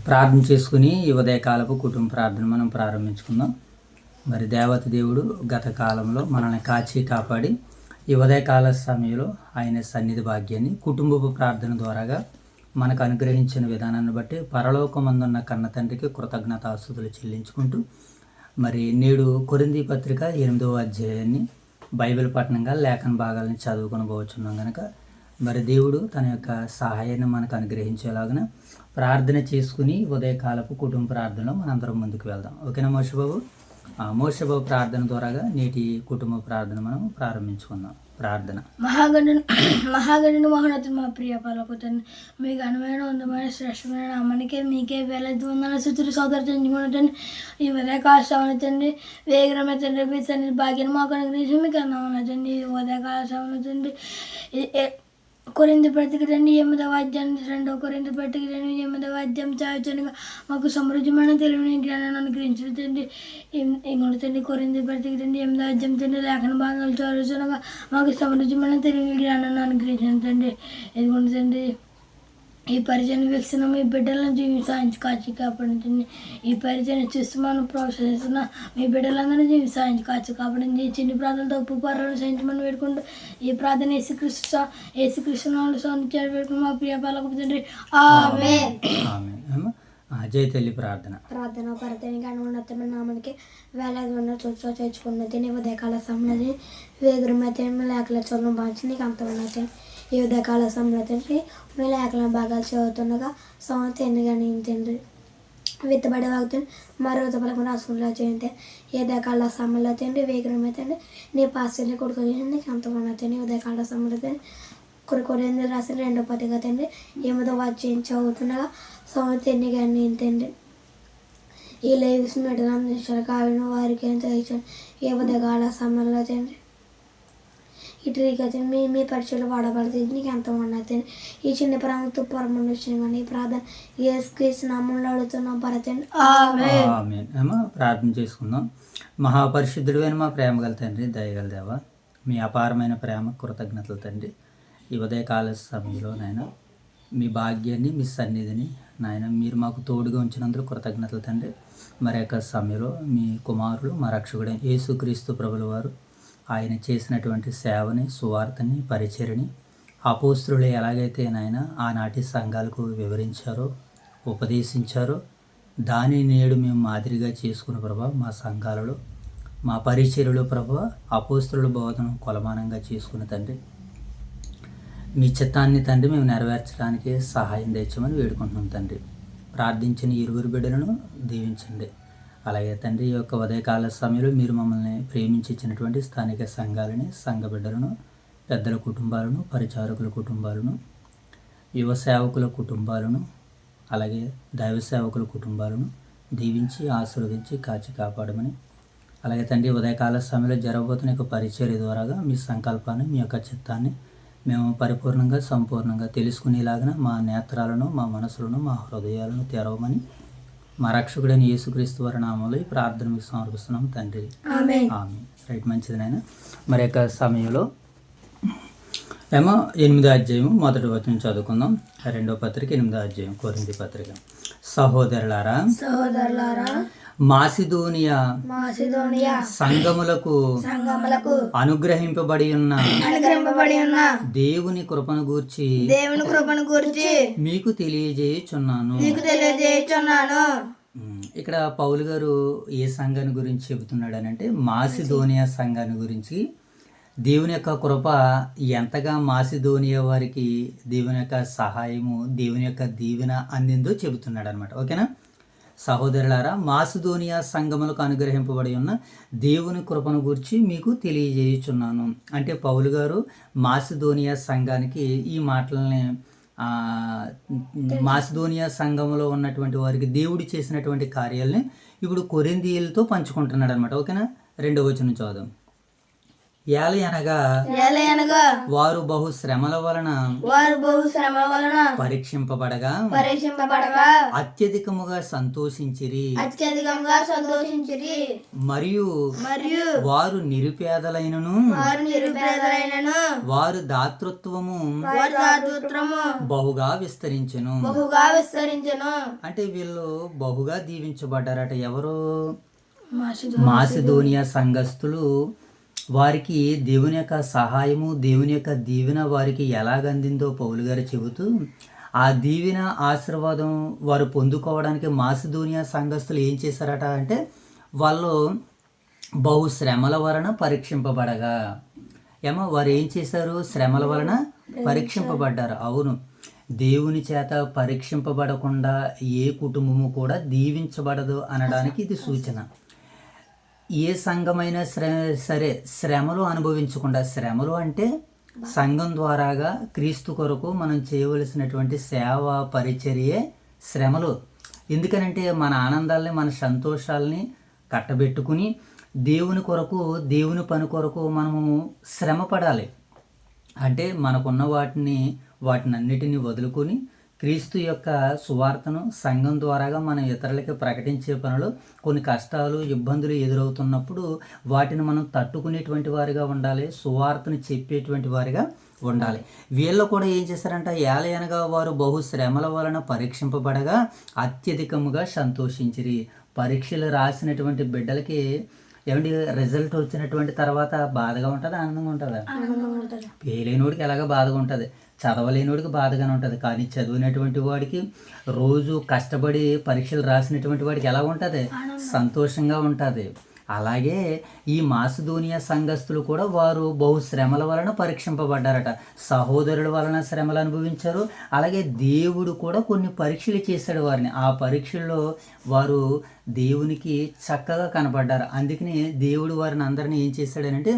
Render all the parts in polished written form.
ప్రార్థన చేసుకుని ఈ ఉదయకాలపు కుటుంబ ప్రార్థన మనం ప్రారంభించుకుందాం. మరి దేవత దేవుడు గత కాలంలో మనల్ని కాచి కాపాడి ఈ ఉదయకాల సమయంలో ఆయన సన్నిధి భాగ్యాన్ని కుటుంబపు ప్రార్థన ద్వారాగా మనకు అనుగ్రహించిన విధానాన్ని బట్టి పరలోకమందున్న కన్న తండ్రికి కృతజ్ఞతాస్తుతులు చెల్లించుకుంటూ మరి నేడు కొరింథీ పత్రిక 8వ అధ్యాయాన్ని బైబిల్ పఠనంగా లేఖన భాగాలను చదువుకొని పోవచ్చున్నాం కనుక మరి దేవుడు తన యొక్క సహాయాన్ని మనకు అనుగ్రహించేలాగా ప్రార్థన చేసుకుని ఉదయకాలపు కుటుంబ ప్రార్థనలో మనందరం ముందుకు వెళ్దాం. ఓకేనా మోషబాబు? మోషబాబు ప్రార్థన ద్వారాగా నేటి కుటుంబ ప్రార్థన మనం ప్రారంభించుకుందాం. ప్రార్థన. మహాగణుడు మహోన్నతుడు మా ప్రియ పలకుతండి, మీ ఘనమైన అందమైన శ్రేష్టమైన నామానికే మీకే వేలది వందల స్థుతులు సోదరు చెందుకుంటండి. ఈ ఉదయకాల సమయంలో తండ్రి వేగరమే తండ్రి మీ తండ్రి భాగ్యం మాకు అనుగ్రహించి మీకు అన్నదండి. ఈ ఉదయకాల సమయంలో తండ్రి కొరింథీ పత్రిక 8వ అధ్యాయం 2 కొరింథీ పత్రిక 8వ అధ్యాయం చదువుతుండగా మాకు సమృద్ధమైన తెలివిని జ్ఞానాన్ని అనుగ్రహించండి. ఇంకొకటి తండ్రి కొరింథీ పత్రిక 8వ అధ్యాయం తండ్రి లేఖన భాగాలు చదువుతుండగా మాకు సమృద్ధమైన తెలివిని జ్ఞానాన్ని అనుగ్రహించండి. ఇదిగోండి తండ్రి ఈ పరిచయం వీక్షణ మీ బిడ్డలను జీవించాయించి కాచి కాపాడించండి. ఈ పరిచయం చూస్తూ మనం ప్రోత్సహిస్తున్న మీ బిడ్డలందరినీ జీవించాయించి కాచి కాపాడించి చిన్ని ప్రాంతాలతో ఉప్పు పర్రలు సహించమని వేడుకుంటూ ఈ ప్రార్థన యేసుక్రీస్తు వేడుకుని మా ప్రియ పాలకు తండ్రి ఆమేన్. జై తల్లి ప్రార్థన. పరతనికి అనుగుణమైన నామానికి వేలాది ఉన్న చూచో చేర్చుకున్నది నీ ఉదయకాల సమయంలో వేగురమైతే లేఖల చదువు బాంచి నీకు అంత ఉన్నది. ఈ ఉదయకాల సమయంలో తండ్రి మీ లేఖలను బాగా చదువుతుండగా సంవత్సరం ఎన్నిగాని తండ్రి విత్తబడే వాగుతుంది మరో పలకు రాసుకుంటా చేయండి. ఈ ఉదయకాల సమయంలో తండ్రి వేగురమైతే నీ పాస్టర్ని కొడుకుని నీకు అంత ఉన్నది. ఉదయకాల సమయంలో తండ్రి కొరింథీ రాసిన 2వ పత్రిక తండ్రి 8వ అధ్యాయం చదువుతుండగా సంవత్సరం ఎన్నిగాని తండ్రి ఈ లైవ్స్ మెడలు అందించారు కావిన వారికి ఎంత ఇచ్చాను. ఏ ఉదయకాల సమయంలో తండ్రి ఇటుగా మీ పరీక్షలు వాడబడుతుంది నీకు ఎంత ఉన్నది. ఈ చిన్న ప్రాంతంతో పరమని ప్రార్థన యేసుక్రీస్తు నామములో అడుగుతున్నాం పరతండి ఆమేన్. ప్రార్థన చేసుకుందాం. మహాపరిశుద్ధుడైన మా ప్రేమ గల తండ్రి, దయగల దేవ, మీ అపారమైన ప్రేమ కృతజ్ఞతలు తండ్రి. ఈ ఉదయకాల సమయంలో నాయన మీ భాగ్యాన్ని మీ సన్నిధిని నాయన మీరు మాకు తోడుగా ఉంచినందుకు కృతజ్ఞతలు తండ్రి. మరి యొక్క సమయంలో మీ కుమారులు మా రక్షకుడైన యేసుక్రీస్తు ప్రభుల వారు ఆయన చేసినటువంటి సేవని, సువార్తని, పరిచర్ని అపోస్తలులు ఎలాగైతే నాయన ఆనాటి సంఘాలకు వివరించారో, ఉపదేశించారో దాని నేడు మేము మాదిరిగా చేసుకున్న ప్రభా మా సంఘాలలో మా పరిచర్యలు ప్రభా అపోస్తలుల బోధన కొలమానంగా చేసుకున్న తండ్రి మీ చిత్తాన్ని తండ్రి మేము నెరవేర్చడానికి సహాయం తెచ్చమని వేడుకుంటున్నాం తండ్రి. ప్రార్థించిన ఇరువురు బిడ్డలను దీవించండి. అలాగే తండ్రి ఈ యొక్క ఉదయకాల సమయంలో మీరు మమ్మల్ని ప్రేమించి ఇచ్చినటువంటి స్థానిక సంఘాలని, సంఘ బిడ్డలను, పెద్దల కుటుంబాలను, పరిచారకుల కుటుంబాలను, యువ సేవకుల కుటుంబాలను, అలాగే దైవ సేవకుల కుటుంబాలను దీవించి ఆశీర్వదించి కాచి కాపాడమని, అలాగే తండ్రి ఉదయకాల సమయంలో జరగబోతున్న యొక్క పరిచర్య ద్వారాగా మీ సంకల్పాన్ని, మీ యొక్క చిత్తాన్ని మేము పరిపూర్ణంగా సంపూర్ణంగా తెలుసుకునేలాగా మా నేత్రాలను, మా మనసులను, మా హృదయాలను తెరవమని మా రక్షకుడైన యేసుక్రీస్తు వారి నామంలో ఈ ప్రార్థన మీకు సమర్పిస్తున్నాం తండ్రి ఆమేన్. రైట్, మంచిది నాయన. మరి యొక్క సమయంలో 8వ అధ్యాయం 1వ వచనం చదువుకుందాం. 2వ పత్రిక 8వ అధ్యాయం కొరింథీ పత్రిక. సహోదరులారా మాసిదోనియా సంఘములకు అనుగ్రహింపబడి ఉన్న దేవుని కృపను గూర్చి మీకు తెలియజేయుచున్నాను. ఇక్కడ పౌలు గారు ఏ సంఘాన్ని గురించి చెబుతున్నాడు అని అంటే మాసిదోనియా సంఘాన్ని గురించి దేవుని యొక్క కృప ఎంతగా మాసిదోనియా వారికి దేవుని యొక్క సహాయము, దేవుని యొక్క దీవెన అందిందో చెబుతున్నాడు అనమాట. ఓకేనా? సహోదరులారా మాసిదోనియా సంఘములకు అనుగ్రహింపబడి ఉన్న దేవుని కృపను గురించి మీకు తెలియజేయుచున్నాను అంటే పౌలు గారు మాసిదోనియా సంఘానికి ఈ మాటలని మాసిదోనియా సంఘంలో ఉన్నటువంటి వారికి దేవుడు చేసినటువంటి కార్యాలని ఇప్పుడు కొరింథీయులతో పంచుకుంటున్నాడు అనమాట. ఓకేనా? 2వ వచనం చదువు. ఏలయనగా ఏలయనగా వారు బహు శ్రమల వలన వారు బహు శ్రమల వలన పరీక్షింపబడగా పరీక్షింపబడగా అత్యధికముగా సంతోషించిరి. అత్యధికంగా సంతోషించిరి. మరియు మరియు వారు నిరుపేదలైనను వారు నిరుపేదలైనను వారు దాతృత్వము వారి దాతృత్వము బహుగా విస్తరించెను. బహుగా విస్తరించెను. అంటే వీళ్ళు బహుగా దీవించబడ్డారట. ఎవరు? మాసిదోనియా. మాసిదోనియా సంఘస్థులు. వారికి దేవుని యొక్క సహాయము, దేవుని యొక్క దీవెన వారికి ఎలాగందిందో పౌలు గారు చెబుతూ, ఆ దీవెన ఆశీర్వాదం వారు పొందుకోవడానికి మాసిదోనియా సంఘస్థులు ఏం చేశారట అంటే, వాళ్ళు బహు శ్రమల వలన పరీక్షింపబడగా. ఏమో వారు ఏం చేశారు? శ్రమల వలన పరీక్షింపబడ్డారు. అవును, దేవుని చేత పరీక్షింపబడకుండా ఏ కుటుంబము కూడా దీవించబడదు అనడానికి ఇది సూచన. ఏ సంఘమైనా సరే శ్రమలు అనుభవించకుండా, శ్రమలు అంటే సంఘం ద్వారాగా క్రీస్తు కొరకు మనం చేయవలసినటువంటి సేవ పరిచర్యే శ్రమలు. ఎందుకనంటే మన ఆనందాల్ని, మన సంతోషాలని కట్టబెట్టుకుని దేవుని కొరకు, దేవుని పని కొరకు మనము శ్రమ పడాలి. అంటే మనకున్న వాటినన్నిటినీ వదులుకొని క్రీస్తు యొక్క సువార్తను సంఘం ద్వారాగా మనం ఇతరులకి ప్రకటించే పనులు కొన్ని కష్టాలు, ఇబ్బందులు ఎదురవుతున్నప్పుడు వాటిని మనం తట్టుకునేటువంటి వారిగా ఉండాలి. సువార్తను చెప్పేటువంటి వారిగా ఉండాలి. వీళ్ళు కూడా ఏం చేశారంట? ఏలయనగా వారు బహు శ్రమల వలన పరీక్షింపబడగా అత్యధికముగా సంతోషించిరి. పరీక్షలు రాసినటువంటి బిడ్డలకి ఏమంటే రిజల్ట్ వచ్చినటువంటి తర్వాత బాధగా ఉంటుంది, ఆనందంగా ఉంటుందా? పేలేనోడికి ఎలాగ బాధగా ఉంటుంది, చదవలేనివాడికి బాధగానే ఉంటుంది. కానీ చదివినటువంటి వాడికి, రోజు కష్టపడి పరీక్షలు రాసినటువంటి వాడికి ఎలా ఉంటుంది? సంతోషంగా ఉంటుంది. అలాగే ఈ మాసిదోనియా సంఘస్థులు కూడా వారు బహు శ్రమల వలన పరీక్షింపబడ్డారట. సహోదరుల వలన శ్రమలు అనుభవించారు. అలాగే దేవుడు కూడా కొన్ని పరీక్షలు చేశాడు వారిని. ఆ పరీక్షల్లో వారు దేవునికి చక్కగా కనపడ్డారు. అందుకని దేవుడు వారిని అందరినీ ఏం చేశాడనంటే,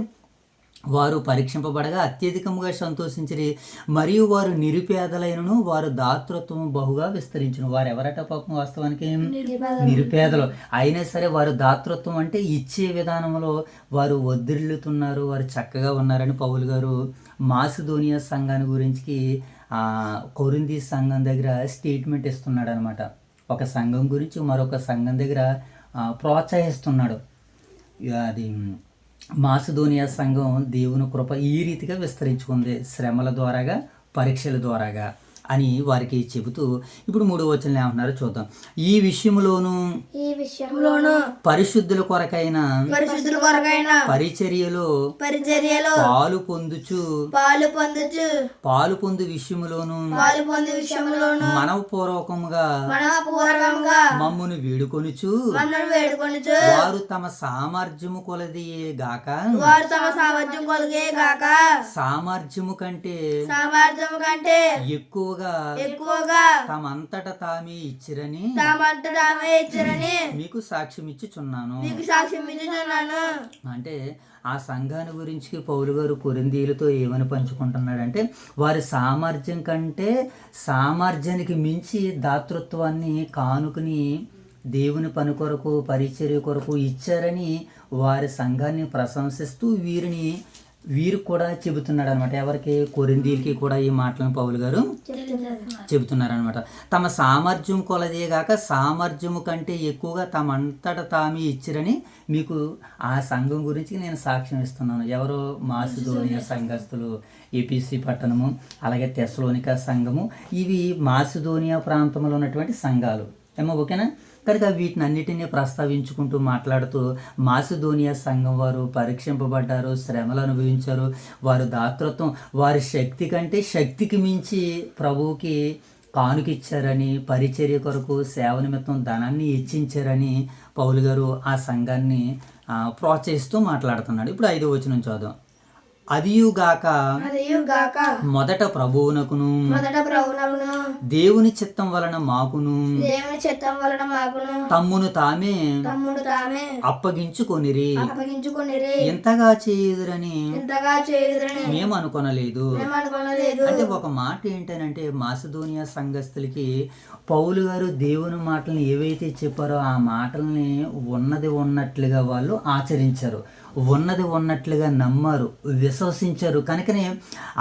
వారు పరీక్షింపబడగా అత్యధికముగా సంతోషించిరి. మరియు వారు నిరుపేదలైనను వారు దాతృత్వం బహుగా విస్తరించును. వారు ఎవరట పాపం? వాస్తవానికి నిరుపేదలు. అయినా సరే వారు దాతృత్వం అంటే ఇచ్చే విధానంలో వారు వదిలితున్నారు, వారు చక్కగా ఉన్నారని పౌలు గారు మాసిదోనియా సంఘాన్ని గురించి కొరింథీ సంఘం దగ్గర స్టేట్మెంట్ ఇస్తున్నాడు అనమాట. ఒక సంఘం గురించి మరొక సంఘం దగ్గర ప్రోత్సహిస్తున్నాడు. అది మాసిదోనియా సంఘం దేవుని కృప ఈ రీతిగా విస్తరించుకుంది, శ్రమల ద్వారాగా, పరీక్షల ద్వారాగా అని వారికి చెబుతూ ఇప్పుడు 3వ వచనం ఏమంటున్నారో చూద్దాం. ఈ విషయంలోను పరిశుద్ధుల కొరకైన పరిచర్యలో పాలు పొందు విషయములోను మనఃపూర్వకముగా మమ్మును వేడుకొనుచు వారు తమ సామర్థ్యము కొలదియే గాక, సామర్థ్యము కంటే ఎక్కువగా తమంతట తామే ఇచ్చిరని మీకు సాక్ష్యం ఇచ్చుచున్నాను. అంటే ఆ సంఘాన్ని గురించి పౌలు గారు కొరింథీయులతో ఏమని పంచుకుంటున్నాడంటే, వారి సామర్థ్యం కంటే సామర్థ్యానికి మించి దాతృత్వాన్ని కానుకుని దేవుని పని కొరకు, పరిచర్య కొరకు ఇచ్చారని వారి సంఘాన్ని ప్రశంసిస్తూ వీరు కూడా చెబుతున్నాడు అనమాట. ఎవరికి? కొరింథీయులకి కూడా ఈ మాటలను పౌలు గారు చెబుతున్నారనమాట. తమ సామర్థ్యం కొలదేగాక సామర్థ్యము కంటే ఎక్కువగా తమంతట తామే ఇచ్చిరని మీకు ఆ సంఘం గురించి నేను సాక్ష్యం ఇస్తున్నాను. ఎవరు? మాసిదోనియా సంఘస్థులు, ఎపిసి పట్టణము, అలాగే తెస్సలోనికా సంఘము. ఇవి మాసిదోనియా ప్రాంతంలో ఉన్నటువంటి సంఘాలు. ఏమో ఓకేనా? కనుక వీటిని అన్నిటినీ ప్రస్తావించుకుంటూ మాట్లాడుతూ మాసిదోనియా సంఘం వారు పరీక్షింపబడ్డారు, శ్రమలు అనుభవించారు, వారు దాతృత్వం, వారి శక్తి కంటే శక్తికి మించి ప్రభువుకి కానుకిచ్చారని, పరిచర్య కొరకు సేవ నిమిత్తం ధనాన్ని హెచ్చించారని పౌలు గారు ఆ సంఘాన్ని ప్రోత్సహిస్తూ మాట్లాడుతున్నాడు. ఇప్పుడు 5వ వచనం చూద్దాం. అదియుగాక మొదట ప్రభువునకును దేవుని చిత్తం వలన మాకును తమ్మును తామే అప్పగించుకొనిరి, ఎంతగా చేయుదురని మేము అనుకొనలేదు. అంటే ఒక మాట ఏంటనంటే, మాసిదోనియా సంఘస్థులకి పౌలు గారు దేవుని మాటలను ఏవైతే చెప్పారో ఆ మాటల్ని ఉన్నది ఉన్నట్లుగా వాళ్ళు ఆచరించారు. ఉన్నది ఉన్నట్లుగా నమ్మారు, విశ్వసించారు. కనుకనే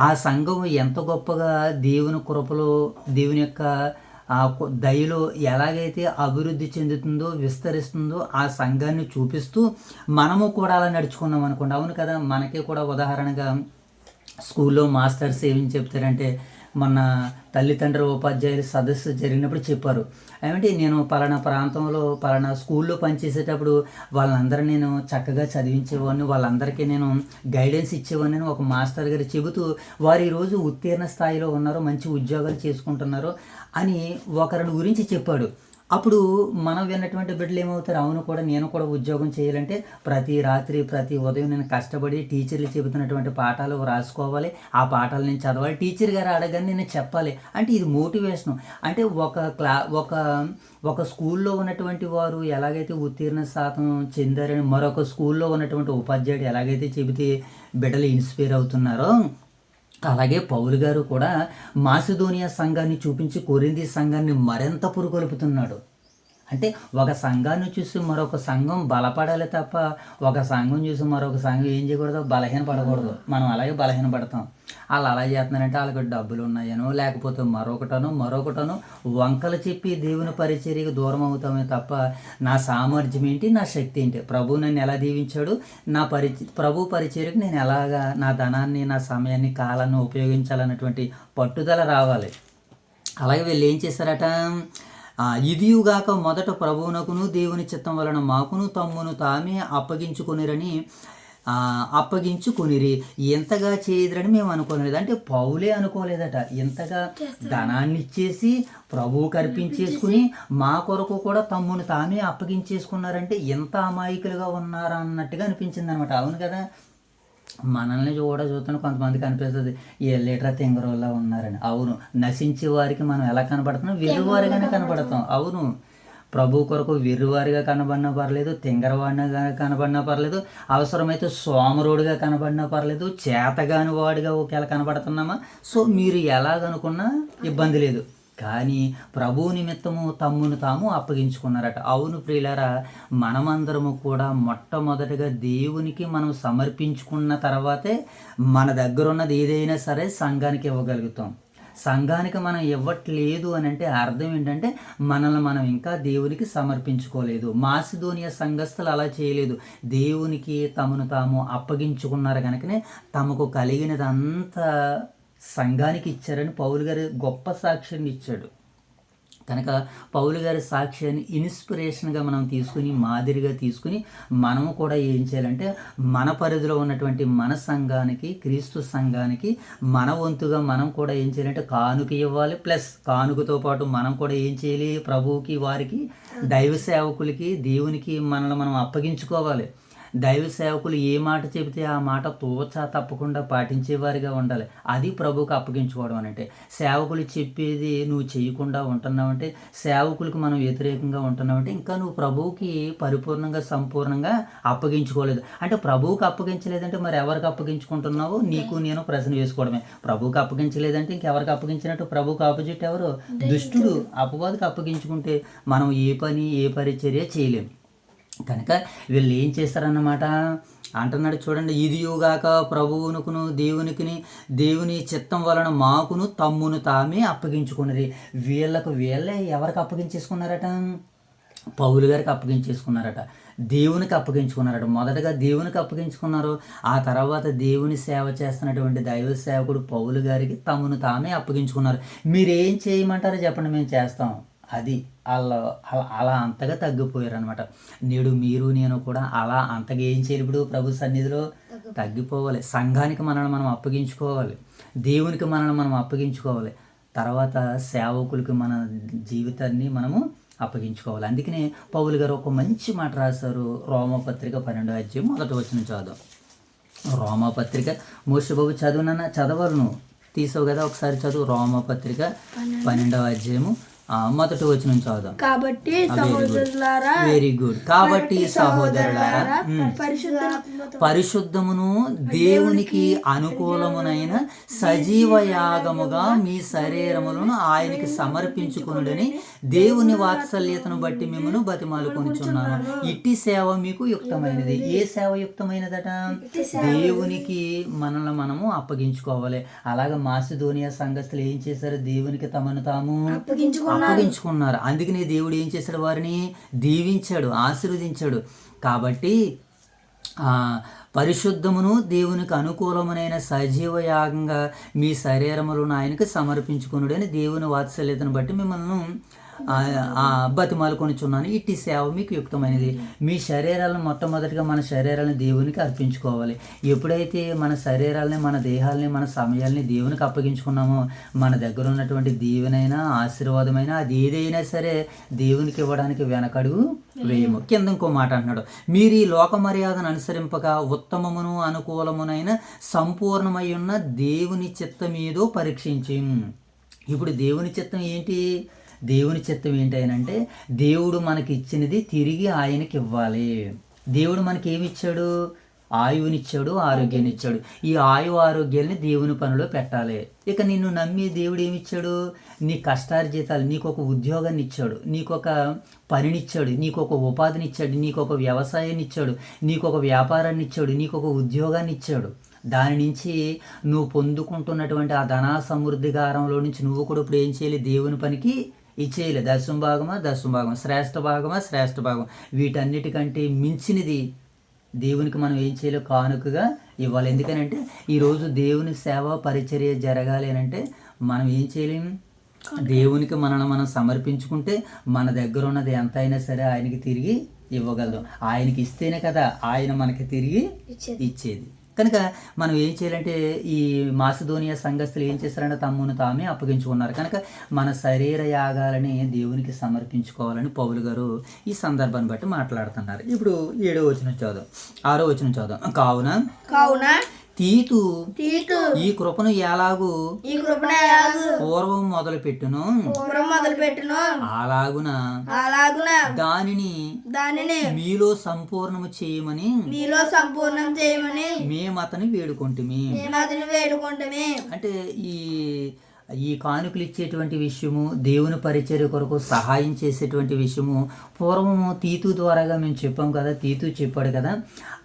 ఆ సంఘం ఎంత గొప్పగా దేవుని కృపలో, దేవుని యొక్క దయలో ఎలాగైతే అభివృద్ధి చెందుతుందో, విస్తరిస్తుందో ఆ సంఘాన్ని చూపిస్తూ మనము కూడా అలా నడుచుకున్నాం అనుకోండి. అవును కదా, మనకి కూడా ఉదాహరణగా స్కూల్లో మాస్టర్స్ ఏం చెప్తారంటే, మన తల్లిదండ్రుల ఉపాధ్యాయుల సదస్సు జరిగినప్పుడు చెప్పారు, ఏమంటే నేను పలానా ప్రాంతంలో పలానా స్కూల్లో పనిచేసేటప్పుడు వాళ్ళందరూ నేను చక్కగా చదివించేవాడిని, వాళ్ళందరికీ నేను గైడెన్స్ ఇచ్చేవాడిని ఒక మాస్టర్ గారు చెబుతూ, వారు ఈరోజు ఉత్తీర్ణ స్థాయిలో ఉన్నారు, మంచి ఉద్యోగాలు చేసుకుంటున్నారు అని ఒకరిని గురించి చెప్పాడు. అప్పుడు మనం విన్నటువంటి బిడ్డలు ఏమవుతారు, అవును కూడా నేను కూడా ఉద్యోగం చేయాలంటే ప్రతి రాత్రి ప్రతి ఉదయం నేను కష్టపడి టీచర్లు చెబుతున్నటువంటి పాఠాలు రాసుకోవాలి, ఆ పాఠాలు నేను చదవాలి, టీచర్ గారు అడగని నేను చెప్పాలి. అంటే ఇది మోటివేషన్. అంటే ఒక స్కూల్లో ఉన్నటువంటి వారు ఎలాగైతే ఉత్తీర్ణ శాతం చెందారని మరొక స్కూల్లో ఉన్నటువంటి ఉపాధ్యాయుడు ఎలాగైతే చెబితే బిడ్డలు ఇన్స్పైర్ అవుతున్నారో, అలాగే పౌలు గారు కూడా మాసిదోనియా సంఘాన్ని చూపించి కొరింథీ సంఘాన్ని మరింత పురుగొల్పుతున్నాడు. అంటే ఒక సంఘాన్ని చూసి మరొక సంఘం బలపడాలి తప్ప ఒక సంఘం చూసి మరొక సంఘం ఏం చేయకూడదు, బలహీన పడకూడదు. మనం అలాగే బలహీన పడతాం. వాళ్ళు అలా చేస్తున్నారంటే వాళ్ళకి డబ్బులు ఉన్నాయనో లేకపోతే మరొకటనో వంకలు చెప్పి దేవుని పరిచర్యకు దూరం అవుతామే తప్ప నా సామర్థ్యం ఏంటి, నా శక్తి ఏంటి, ప్రభు నన్ను ఎలా దీవించాడు, ప్రభు పరిచర్యకు నేను ఎలాగా నా ధనాన్ని, నా సమయాన్ని, కాలాన్ని ఉపయోగించాలన్నటువంటి పట్టుదల రావాలి. అలాగే వీళ్ళు ఏం చేశారట, ఇదియుగాక మొదట ప్రభువునకును దేవుని చిత్తం వలన మాకును తమ్మును తామే అప్పగించుకొనిరి, ఎంతగా చేయదురని మేము అనుకోలేదు. అంటే పౌలే అనుకోలేదట, ఎంతగా ధనాన్ని ఇచ్చేసి ప్రభువుకి అర్పించేసుకుని మా కొరకు కూడా తమ్మును తామే అప్పగించేసుకున్నారంటే ఎంత అమాయకులుగా ఉన్నారా అన్నట్టుగా అనిపించింది అనమాట. అవును కదా, మనల్ని చూస్తున్న కొంతమందికి అనిపిస్తుంది ఏ లీటర్ తెంగరోళ్ళ ఉన్నారని. అవును, నశించే వారికి మనం ఎలా కనబడుతున్నాం, వెర్రివారిగానే కనబడతాం. అవును, ప్రభు కొరకు వెర్రివారిగా కనబడినా పర్లేదు, తెంగరవాడిగా కనబడినా పర్లేదు, అవసరమైతే సోమరుడుగా కనబడినా పర్లేదు, చేతగాని వాడిగా ఒకవేళ కనబడుతున్నామా, సో మీరు ఎలాగనుకున్నా ఇబ్బంది లేదు. కానీ ప్రభు నిమిత్తము తమ్మును తాము అప్పగించుకున్నారట. అవును ప్రియులారా, మనమందరము కూడా మొట్టమొదటిగా దేవునికి మనం సమర్పించుకున్న తర్వాతే మన దగ్గర ఉన్నది ఏదైనా సరే సంఘానికి ఇవ్వగలుగుతాం. సంఘానికి మనం ఇవ్వట్లేదు అని అంటే అర్థం ఏంటంటే మనల్ని మనం ఇంకా దేవునికి సమర్పించుకోలేదు. మాసిదోనియా సంఘస్థులు అలా చేయలేదు, దేవునికి తమను తాము అప్పగించుకున్నారు. కనుకనే తమకు కలిగినదంతా సంఘానికి ఇచ్చారని పౌలు గారు గొప్ప సాక్ష్యాన్ని ఇచ్చాడు. కనుక పౌలు గారి సాక్ష్యాన్ని ఇన్స్పిరేషన్గా మనం తీసుకుని, మాదిరిగా తీసుకుని మనము కూడా ఏం చేయాలంటే మన పరిధిలో ఉన్నటువంటి మన సంఘానికి, క్రీస్తు సంఘానికి మన వంతుగా మనం కూడా ఏం చేయాలంటే కానుక ఇవ్వాలి. ప్లస్ కానుకతో పాటు మనం కూడా ఏం చేయాలి, ప్రభువుకి, వారికి, దైవ సేవకులకి, దేవునికి మనల్ని మనం అప్పగించుకోవాలి. దైవ సేవకులు ఏ మాట చెబితే ఆ మాట తోచా తప్పకుండా పాటించేవారిగా ఉండాలి. అది ప్రభువుకు అప్పగించుకోవడం అంటే. సేవకులు చెప్పేది నువ్వు చేయకుండా ఉంటున్నావంటే, సేవకులకు మనం వ్యతిరేకంగా ఉంటున్నావంటే ఇంకా నువ్వు ప్రభువుకి పరిపూర్ణంగా సంపూర్ణంగా అప్పగించుకోలేదు. అంటే ప్రభువుకి అప్పగించలేదంటే మరి ఎవరికి అప్పగించుకుంటున్నావో నీకు నేను ప్రశ్న వేసుకోవడమే. ప్రభువుకి అప్పగించలేదంటే ఇంకెవరికి అప్పగించినట్టు? ప్రభువుకి ఆపోజిట్ ఎవరు? దుష్టుడు, అపవాదికి అప్పగించుకుంటే మనం ఏ పని, ఏ పరిచర్య చేయలేము. కనుక వీళ్ళు ఏం చేస్తారన్నమాట అంటున్నాడు చూడండి, ఇదియుగాక ప్రభువునుకును దేవుని చిత్తం వలన మాకును తమ్మును తామే అప్పగించుకున్నది. వీళ్ళే ఎవరికి అప్పగించేసుకున్నారట? పౌలు గారికి అప్పగించేసుకున్నారట, దేవునికి అప్పగించుకున్నారట. మొదటగా దేవునికి అప్పగించుకున్నారు, ఆ తర్వాత దేవుని సేవ చేస్తున్నటువంటి దైవ సేవకుడు పౌలు గారికి తమను తామే అప్పగించుకున్నారు. మీరేం చేయమంటారో చెప్పండి, మేము చేస్తాం. అది అలా అంతగా తగ్గిపోయారు అనమాట. నేడు మీరు నేను కూడా అలా అంతగా ఏం చేయాలి, ఇప్పుడు ప్రభు సన్నిధిలో తగ్గిపోవాలి. సంఘానికి మనల్ని మనం అప్పగించుకోవాలి, దేవునికి మనల్ని మనం అప్పగించుకోవాలి, తర్వాత సేవకులకి మన జీవితాన్ని మనము అప్పగించుకోవాలి. అందుకనే పౌలు గారు ఒక మంచి మాట రాశారు. రోమాపత్రిక 12వ అధ్యాయం 1వ వచనం చదువు. రోమాపత్రిక మోషబాబు చదవనన్నా చదవరు, నువ్వు తీసావు కదా, ఒకసారి చదువు. రోమాపత్రిక 12వ అధ్యాయము మొదటి వచనం చదువుదాం. కాబట్టి సహోదరులారా, వెరీ గుడ్. కాబట్టి సహోదరులారా, పరిశుద్ధమును దేవునికి అనుకూలమునైన సజీవ యాగముగా మీ శరీరములను ఆయనకి సమర్పించుకొనుడని దేవుని వాత్సల్యతను బట్టి మిమ్మల్ని బతిమాలుకొనుచున్నాను. ఇట్టి సేవ మీకు యుక్తమైనది. ఏ సేవ యుక్తమైనదట? దేవునికి మనల్ని మనము అప్పగించుకోవాలి. అలాగే మాసిదోనియా సంఘస్థులు ఏం చేశారు? దేవునికి తమను తాము అప్పగించుకున్నారు. అందుకనే దేవుడు ఏం చేశాడు? వారిని దీవించాడు, ఆశీర్వదించాడు. కాబట్టి పరిశుద్ధమును దేవునికి అనుకూలమునైన సజీవ యాగంగా మీ శరీరములను ఆయనకు సమర్పించుకునుడని దేవుని వాత్సల్యతను బట్టి మిమ్మల్ని బతిమాలుకొనిచున్నాను. ఇట్టి సేవ మీకు యుక్తమైనది. మీ శరీరాలను మొట్టమొదటిగా మన శరీరాలను దేవునికి అర్పించుకోవాలి. ఎప్పుడైతే మన శరీరాలని, మన దేహాలని, మన సమయాల్ని దేవునికి అప్పగించుకున్నామో మన దగ్గర ఉన్నటువంటి దీవెనైనా ఆశీర్వాదమైనా అది ఏదైనా సరే దేవునికి ఇవ్వడానికి వెనకడుగు వేయము. కింద ఇంకో మాట అంటున్నాడు, మీరు ఈ లోక మర్యాదను అనుసరింపక ఉత్తమమును అనుకూలమునైన సంపూర్ణమై ఉన్న దేవుని చిత్తమేదో పరీక్షించి. ఇప్పుడు దేవుని చిత్తం ఏంటి? దేవుని చిత్తం ఏంటంటే దేవుడు మనకి ఇచ్చినది తిరిగి ఆయనకి ఇవ్వాలి. దేవుడు మనకి ఏమి ఇచ్చాడు? ఆయువునిచ్చాడు, ఆరోగ్యాన్ని ఇచ్చాడు. ఈ ఆయు ఆరోగ్యాన్ని దేవుని పనిలో పెట్టాలి. ఇక నిన్ను నమ్మి దేవుడు ఏమిచ్చాడు? నీ కష్టార్జితాలు, నీకు ఒక ఉద్యోగాన్ని ఇచ్చాడు, నీకు ఒక పనినిచ్చాడు, నీకు ఒక ఉపాధిని ఇచ్చాడు, నీకు ఒక వ్యవసాయాన్ని ఇచ్చాడు, నీకు ఒక వ్యాపారాన్ని ఇచ్చాడు, నీకు ఒక ఉద్యోగాన్ని ఇచ్చాడు. దాని నుంచి నువ్వు పొందుకుంటున్నటువంటి ఆ ధనా సమృద్ధిగారంలో నుంచి నువ్వు కూడా ఇప్పుడు ఏం చేయాలి? దేవుని పనికి ఇచ్చేయాలి. దశమ భాగమా, శ్రేష్ఠ భాగం. వీటన్నిటికంటే మించినది దేవునికి మనం ఏం చేయాలి? కానుకగా ఇవ్వాలి. ఎందుకనంటే ఈరోజు దేవుని సేవ పరిచర్య జరగాలి అని అంటే మనం ఏం చేయలేం? దేవునికి మనల్ని మనం సమర్పించుకుంటే మన దగ్గర ఉన్నది ఎంత అయినా సరే ఆయనకి తిరిగి ఇవ్వగలదు. ఆయనకి ఇస్తేనే కదా ఆయన మనకి తిరిగి ఇచ్చేది. కనుక మనం ఏం చేయాలంటే ఈ మాసిదోనియా సంఘస్థులు ఏం చేస్తారంటే తమ్మును తామే అప్పగించుకున్నారు. కనుక మన శరీర యాగాలని దేవునికి సమర్పించుకోవాలని పౌలు గారు ఈ సందర్భాన్ని బట్టి మాట్లాడుతున్నారు. ఇప్పుడు 7వ వచనం చదువు, 6వ వచనం చదువు. కావున తీతు ఈ కృపను ఎలాగూ పూర్వం మొదలు పెట్టును అలాగున దానిని మీలో సంపూర్ణం చేయమని మేము అతని వేడుకుంటుమి. అంటే ఈ కానుకలు ఇచ్చేటువంటి విషయము, దేవుని పరిచర్య కొరకు సహాయం చేసేటువంటి విషయము పూర్వము తీతు ద్వారాగా మేము చెప్పాం కదా, తీతు చెప్పాడు కదా,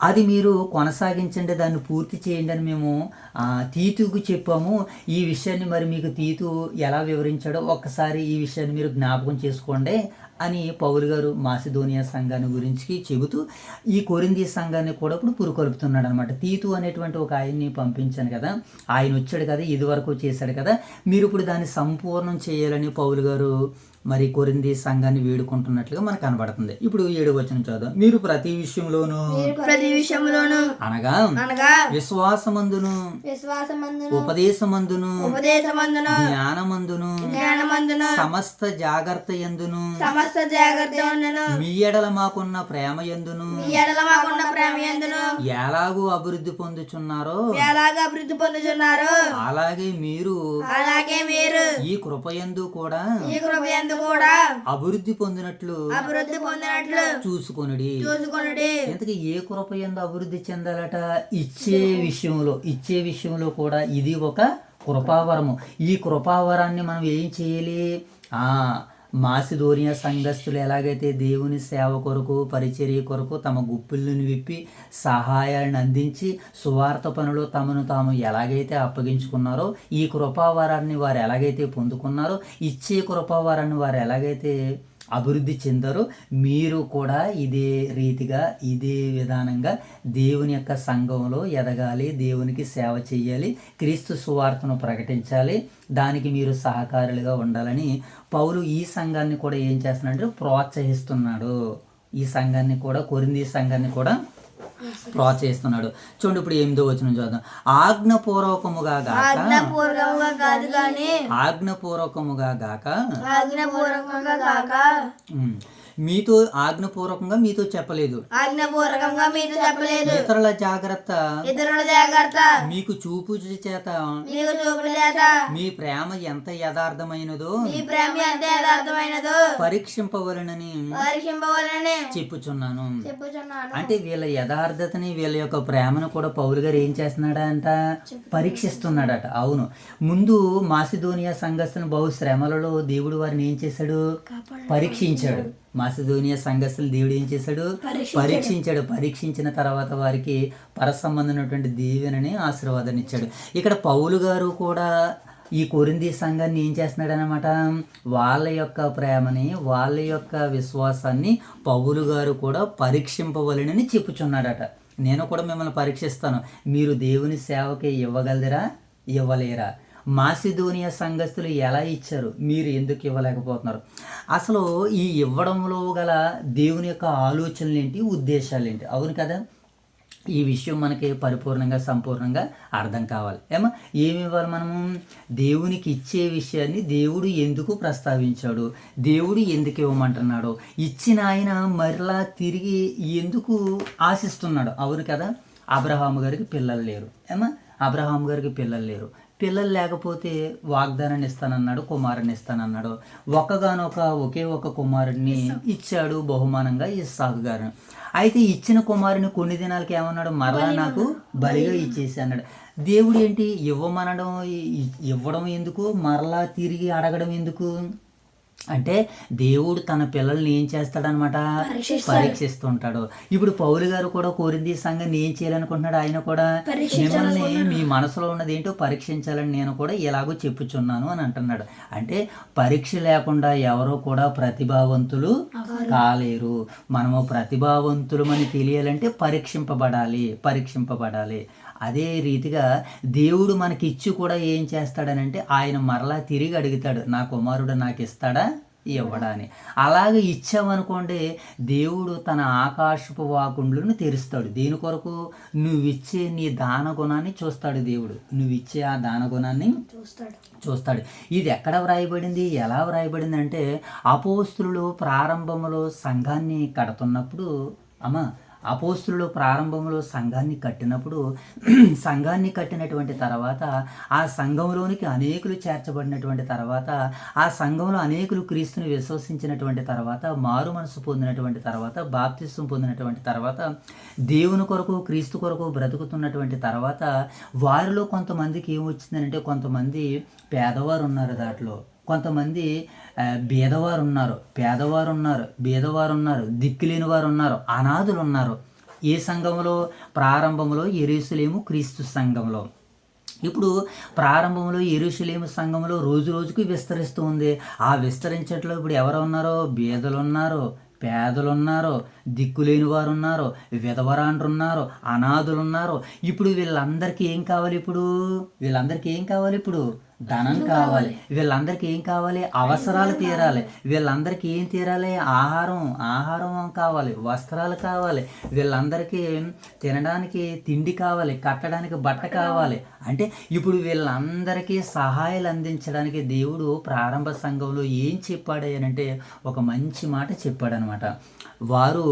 అది మీరు కొనసాగించండి, దాన్ని పూర్తి చేయండి అని మేము తీతుకు చెప్పాము. ఈ విషయాన్ని మరి మీకు తీతు ఎలా వివరించాడో ఒక్కసారి ఈ విషయాన్ని మీరు జ్ఞాపకం చేసుకోండి అని పౌలు గారు మాసిదోనియా సంఘాన్ని గురించి చెబుతూ ఈ కొరింథీ సంఘాన్ని కూడా ఇప్పుడు పురుకొల్పుతున్నాడు అనమాట. తీతు అనేటువంటి ఒక ఆయన్ని పంపించాను కదా, ఆయన వచ్చాడు కదా, ఇది వరకు చేశాడు కదా, మీరు ఇప్పుడు దాన్ని సంపూర్ణం చేయాలని పౌలు గారు మరి కొరింథీ సంఘాన్ని వేడుకుంటున్నట్లుగా మనకు కనబడుతుంది. ఇప్పుడు 7వ వచనం చదువు. మీరు ప్రతి విషయంలోనూ అనగా విశ్వాసమందును ఉపదేశమందును జ్ఞానమందును సమస్త జాగ్రత్త యందును మీ ఎడల మాకున్న ప్రేమ యందును ఎలాగూ అభివృద్ధి పొందుచున్నారో అలాగే మీరు ఈ కృపయందు కూడా అభివృద్ధి పొందినట్లు చూసుకొనుడి. ఇంతకీ ఏ కృపయందు అభివృద్ధి చెందాలట? ఇచ్చే విషయంలో కూడా ఇది ఒక కృపావరము. ఈ కృపావరాన్ని మనం ఏం చేయాలి? మాసిదోనియా సంఘస్థులు ఎలాగైతే దేవుని సేవ కొరకు, పరిచర్య కొరకు తమ గుప్పిళ్ళను విప్పి సహాయాలను అందించి సువార్త పనులు తమను తాము ఎలాగైతే అప్పగించుకున్నారో, ఈ కృపావరాన్ని వారు ఎలాగైతే పొందుకున్నారో, ఇచ్చే కృపావరాన్ని వారు ఎలాగైతే అభివృద్ధి చెందారో, మీరు కూడా ఇదే రీతిగా ఇదే విధానంగా దేవుని యొక్క సంఘంలో ఎదగాలి, దేవునికి సేవ చేయాలి, క్రీస్తు సువార్తను ప్రకటించాలి, దానికి మీరు సహకారులుగా ఉండాలని పౌలు ఈ సంఘాన్ని కూడా ఏం చేస్తున్నాడంటే ప్రోత్సహిస్తున్నాడు. ఈ సంఘాన్ని కూడా, కొరింథీ సంఘాన్ని కూడా ప్రోత్సహిస్తున్నాడు. చూడండి ఇప్పుడు 8వ వచనం చూద్దాం. ఆజ్ఞపూర్వకముగా గాక మీతో ఆజ్ఞపూర్వకంగా మీతో చెప్పలేదు, ఆజ్ఞాపూర్వకంగా మీతో చెప్పలేదు. ఇతరుల జాగ్రత్త ఇతరుల జాగ్రత్త మీకు చూపు చేత మీకు చూపుల చేత మీ ప్రేమ ఎంత యథార్థమైనదో ఈ ప్రేమ ఎంత యథార్థమైనదో పరీక్షింపవలనని పరీక్షింపవలనని చెప్పుచున్నాను. చెప్పుచున్నాను. అంటే వీళ్ళ యథార్థతని వీళ్ళ యొక్క ప్రేమను కూడా పౌలు గారు ఏం చేస్తున్నాడంట, పరీక్షిస్తున్నాడట. అవును, ముందు మాసిదోనియా సంఘస్థులను బహు శ్రమలలో దేవుడు వారిని ఏం చేశాడు, పరీక్షించాడు. మాసిదోనియా సంఘస్థులు దేవుడు ఏం చేశాడు, పరీక్షించాడు. పరీక్షించిన తర్వాత వారికి పరసంబంధమైనటువంటి దీవెనని ఆశీర్వాదాన్ని ఇచ్చాడు. ఇక్కడ పౌలు గారు కూడా ఈ కొరింథీ సంఘాన్ని ఏం చేస్తున్నాడు అనమాట, వాళ్ళ యొక్క ప్రేమని వాళ్ళ యొక్క విశ్వాసాన్ని పౌలు గారు కూడా పరీక్షింపవలెనని చెప్పుచున్నాడట. నేను కూడా మిమ్మల్ని పరీక్షిస్తాను, మీరు దేవుని సేవకి ఇవ్వగలరా ఇవ్వలేరా, మాసిదోనియా సంఘస్థులు ఎలా ఇచ్చారు, మీరు ఎందుకు ఇవ్వలేకపోతున్నారు, అసలు ఈ ఇవ్వడంలో గల దేవుని యొక్క ఆలోచనలు ఏంటి, ఉద్దేశాలు ఏంటి. అవును కదా, ఈ విషయం మనకి పరిపూర్ణంగా సంపూర్ణంగా అర్థం కావాలి. ఏమి ఇవ్వాలి మనము, దేవునికి ఇచ్చే విషయాన్ని దేవుడు ఎందుకు ప్రస్తావించాడు, దేవుడు ఎందుకు ఇవ్వమంటున్నాడు, ఇచ్చిన ఆయన మరలా తిరిగి ఎందుకు ఆశిస్తున్నాడు. అవును కదా, అబ్రహాము గారికి పిల్లలు లేరు. అబ్రహాము గారికి పిల్లలు లేరు. పిల్లలు లేకపోతే వాగ్దానాన్ని ఇస్తానన్నాడు, కుమారుని ఇస్తానన్నాడు. ఒకే ఒక కుమారుడిని ఇచ్చాడు బహుమానంగా ఇస్సాకు గారు. అయితే ఇచ్చిన కుమారుని కొన్ని దినాలకి ఏమన్నాడు, మరలా నాకు బలిగా ఇచ్చేసి అన్నాడు. దేవుడు ఏంటి, ఇవ్వడం ఎందుకు, మరలా తిరిగి అడగడం ఎందుకు అంటే దేవుడు తన పిల్లల్ని ఏం చేస్తాడనమాట, పరీక్షిస్తుంటాడు. ఇప్పుడు పౌలు గారు కూడా కొరింథీ సంఘాన్ని ఏం చేయాలనుకుంటున్నాడు, ఆయన కూడా మిమ్మల్ని మీ మనసులో ఉన్నది ఏంటో పరీక్షించాలని నేను కూడా ఎలాగో చెప్పుచున్నాను అని అంటున్నాడు. అంటే పరీక్ష లేకుండా ఎవరో కూడా ప్రతిభావంతులు కాలేరు. మనము ప్రతిభావంతులమని తెలియాలంటే పరీక్షింపబడాలి. అదే రీతిగా దేవుడు మనకి ఇచ్చి కూడా ఏం చేస్తాడనంటే ఆయన మరలా తిరిగి అడుగుతాడు, నా కుమారుడు నాకు ఇస్తాడా ఇవ్వడా అని. అలాగే ఇచ్చామనుకోండి, దేవుడు తన ఆకాశపు వాకుండ్లను తెరుస్తాడు. దేని కొరకు, నువ్విచ్చే నీ దాన గుణాన్ని చూస్తాడు. దేవుడు నువ్విచ్చే ఆ దాన గుణాన్ని చూస్తాడు. ఇది ఎక్కడ వ్రాయబడింది, ఎలా వ్రాయబడింది అంటే అపోస్తులు ప్రారంభంలో సంఘాన్ని కడుతున్నప్పుడు అపోస్తులు ప్రారంభంలో సంఘాన్ని కట్టినటువంటి తర్వాత ఆ సంఘంలోనికి అనేకులు చేర్చబడినటువంటి తర్వాత ఆ సంఘంలో అనేకులు క్రీస్తుని విశ్వసించినటువంటి తర్వాత మారు మనసు పొందినటువంటి తర్వాత బాప్తిస్వం పొందినటువంటి తర్వాత దేవుని కొరకు క్రీస్తు కొరకు బ్రతుకుతున్నటువంటి తర్వాత వారిలో కొంతమందికి ఏమొచ్చిందంటే, కొంతమంది పేదవారు ఉన్నారు, దాంట్లో కొంతమంది పేదవారు ఉన్నారు, దిక్కులేని వారు ఉన్నారు, అనాథులు ఉన్నారు. ఏ సంఘంలో, ప్రారంభంలో యెరూషలేము క్రీస్తు సంఘంలో. ఇప్పుడు ప్రారంభంలో యెరూషలేము సంఘంలో రోజు రోజుకి విస్తరిస్తూ ఉంది. ఆ విస్తరించట్లో ఇప్పుడు ఎవరు ఉన్నారో, పేదలు ఉన్నారు, దిక్కులేని వారు ఉన్నారు, విధవరాండ్రు ఉన్నారు, అనాథులు ఉన్నారు. ఇప్పుడు వీళ్ళందరికీ ఏం కావాలి, ఇప్పుడు ధనం కావాలి. వీళ్ళందరికీ ఏం కావాలి, అవసరాలు తీరాలి. వీళ్ళందరికీ ఏం తీరాలి, ఆహారం కావాలి, వస్త్రాలు కావాలి. వీళ్ళందరికీ తినడానికి తిండి కావాలి, కట్టడానికి బట్ట కావాలి. అంటే ఇప్పుడు వీళ్ళందరికీ సహాయాలు అందించడానికి దేవుడు ప్రారంభ సంఘంలో ఏం చెప్పాడు అంటే ఒక మంచి మాట చెప్పాడు అనమాట. వారు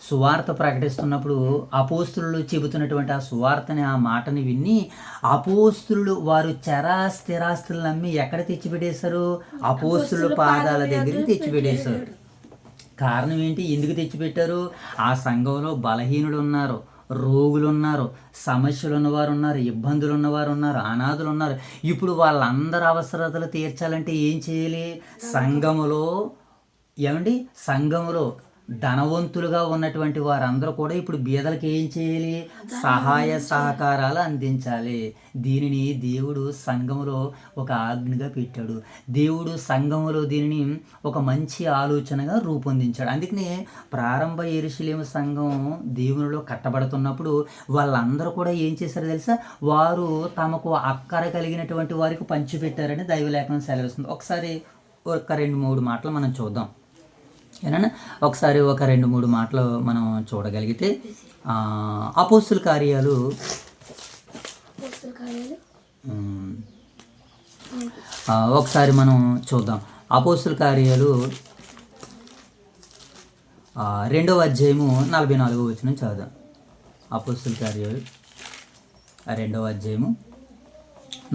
సువార్త ప్రకటిస్తున్నప్పుడు అపోస్తులు చెబుతున్నటువంటి ఆ సువార్తని, ఆ మాటని విని అపోస్తులు వారు స్థిరాస్తులను నమ్మి ఎక్కడ తెచ్చిపెట్టేశారు, అపోస్తుల పాదాల దగ్గరికి తెచ్చిపెట్టేశారు. కారణం ఏంటి, ఎందుకు తెచ్చిపెట్టారు, ఆ సంఘంలో బలహీనులు ఉన్నారు, రోగులు ఉన్నారు, సమస్యలు ఉన్నవారు ఉన్నారు, ఇబ్బందులు ఉన్నవారు ఉన్నారు, అనాథులు ఉన్నారు. ఇప్పుడు వాళ్ళందరి అవసరతలు తీర్చాలంటే ఏం చేయాలి, సంఘములో ధనవంతులుగా ఉన్నటువంటి వారందరూ కూడా ఇప్పుడు బీదలకు ఏం చేయాలి, సహాయ సహకారాలు అందించాలి. దీనిని దేవుడు సంఘములో ఒక ఆజ్ఞగా పెట్టాడు. దేవుడు సంఘములో దీనిని ఒక మంచి ఆలోచనగా రూపొందించాడు. అందుకనే ప్రారంభ యెరూషలేము సంఘం దేవునిలో కట్టబడుతున్నప్పుడు వాళ్ళందరూ కూడా ఏం చేశారో తెలుసా, వారు తమకు అక్కర కలిగినటువంటి వారికి పంచిపెట్టారని దైవలేఖనం సెలవిస్తుంది. ఒకసారి ఒక 2-3 మాటలు మనం చూద్దాం. ఏనా ఒకసారి ఒక 2-3 మాటలు మనం చూడగలిగితే అపోస్తుల కార్యాలు ఒకసారి మనం చూద్దాం. అపోస్తుల కార్యాలు రెండవ అధ్యాయము 44వ వచనం చదువుదాం. అపోస్తుల కార్యాలు 2వ అధ్యాయము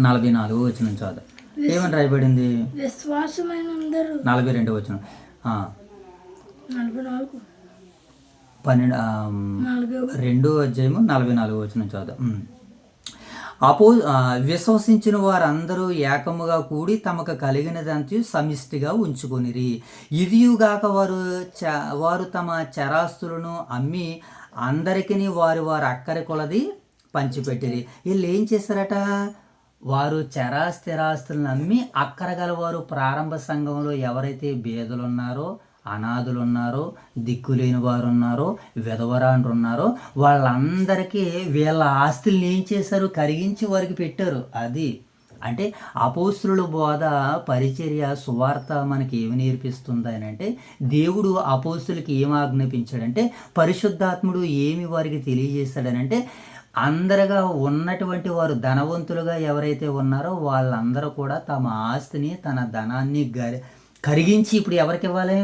44వ వచనం చదువుదాం. ఏమని రాయబడింది? విశ్వాసమైన అందరూ 42వ వచనం 44 2వ అధ్యాయము 44వ వచనం చదువుదాం. విశ్వసించిన వారందరూ ఏకముగా కూడి తమకు కలిగినదంతా సమిష్టిగా ఉంచుకొనిరి. ఇదియుగాక వారు తమ చరాస్తులను అమ్మి అందరికీ వారి అక్కరి కొలది పంచిపెట్టిరి. వీళ్ళు ఏం చేశారట? వారు స్థిరాస్తులను అమ్మి అక్కర గలవారు ప్రారంభ సంఘంలో ఎవరైతే బేదలు ఉన్నారో, అనాథులు ఉన్నారో, దిక్కులేని వారు ఉన్నారో, విధవరాండ్రు ఉన్నారో వాళ్ళందరికీ వీళ్ళ ఆస్తుల్ని ఏం చేశారు? కరిగించి వారికి పెట్టారు. అది అంటే అపోస్తుల బోధ, పరిచర్య, సువార్త మనకి ఏమి నేర్పిస్తుంది అని అంటే, దేవుడు అపోస్తులకి ఏం ఆజ్ఞాపించాడంటే, పరిశుద్ధాత్ముడు ఏమి వారికి తెలియజేశాడనంటే, అందరుగా ఉన్నటువంటి వారు ధనవంతులుగా ఎవరైతే ఉన్నారో వాళ్ళందరూ కూడా తమ ఆస్తిని, తన ధనాన్ని కరిగించి ఇప్పుడు ఎవరికి ఇవ్వాలి?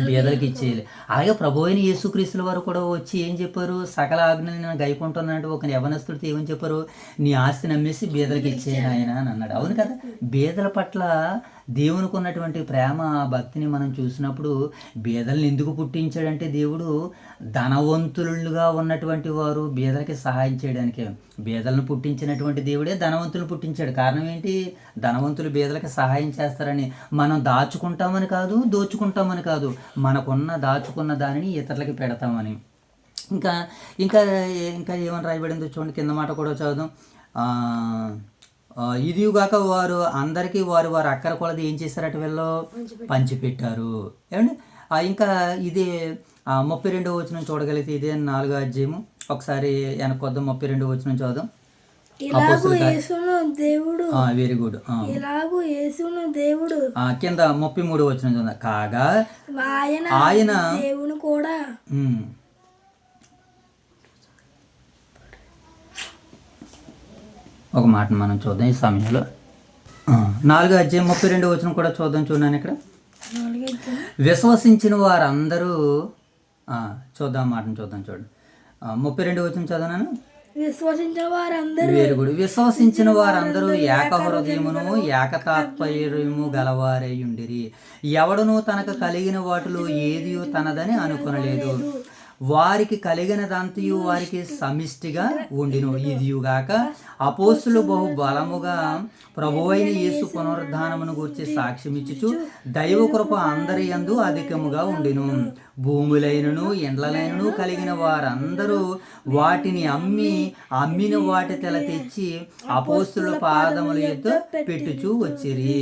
బేదలకి ఇచ్చేయాలి. అలాగే ప్రభు అయిన యేసుక్రీస్తుల వారు కూడా వచ్చి ఏం చెప్పారు? సకల ఆజ్ఞలను గైకుంటున్నట్టు ఒక యవనస్తుడితో ఏమని చెప్పారు? నీ ఆస్తిని అమ్మేసి బేదలకి ఇచ్చేయను ఆయన అని అన్నాడు. అవును కదా? బేదల పట్ల దేవునికి ఉన్నటువంటి ప్రేమ, భక్తిని మనం చూసినప్పుడు, బేదల్ని ఎందుకు పుట్టించాడంటే దేవుడు ధనవంతులుగా ఉన్నటువంటి వారు బేదలకి సహాయం చేయడానికి. బేదలను పుట్టించినటువంటి దేవుడే ధనవంతులు పుట్టించాడు. కారణం ఏంటి? ధనవంతులు బేదలకి సహాయం చేస్తారని. మనం దాచుకుంటామని కాదు, దోచుకుంటామని కాదు, మనకున్న దాచుకున్న దానిని ఇతరులకి పెడతామని. ఇంకా ఇంకా ఇంకా ఏమని రాయబడిందో చూడండి, కింద మాట కూడా చదువుదాం. ఇదిగాక వారు అందరికీ వారి అక్కర కొలది ఏం చేశారట? వీళ్ళు పంచిపెట్టారు. ఏమండి? ఇంకా ఇదే 32వ వచనం చూడగలిగితే, ఇదే 4వ అధ్యాయము. ఒకసారి వెనకొద్దాం, 32వ వచనం చూద్దాం. Very good. కింద 33వ వచనం చూద్దాం. కాగా ఆయన దేవుని కూడా ఒక మాటను మనం చూద్దాం ఈ సమయంలో. 4వ అధ్యాయం 32వ వచనం కూడా చూద్దాం. చూడండి ఇక్కడ, విశ్వసించిన వారందరూ చూద్దాం మాటను చూద్దాం. చూడండి 32వ వచనం చదవనాను. Very good. విశ్వసించిన వారందరూ ఏక హృదయమును ఏకతాత్పర్యము గలవారై ఉండిరి. ఎవడును తనకు కలిగిన వాటిలో ఏది తనదని అనుకొనలేదు. వారికి కలిగినదంతయు వారికి సమిష్టిగా ఉండిను. ఇదియుగాక అపోస్తులు బహు బలముగా ప్రభువైన యేసు పునరుద్ధానమును గూర్చి సాక్ష్యమిచ్చుచు దైవ కృప అందరి యందు అధికముగా ఉండిను. భూములైనను ఎండ్లలైనను కలిగిన వారందరూ వాటిని అమ్మిన వాటి తెల తెచ్చి అపోస్తుల పాదముల యొద్ద పెట్టుచూ వచ్చిరి.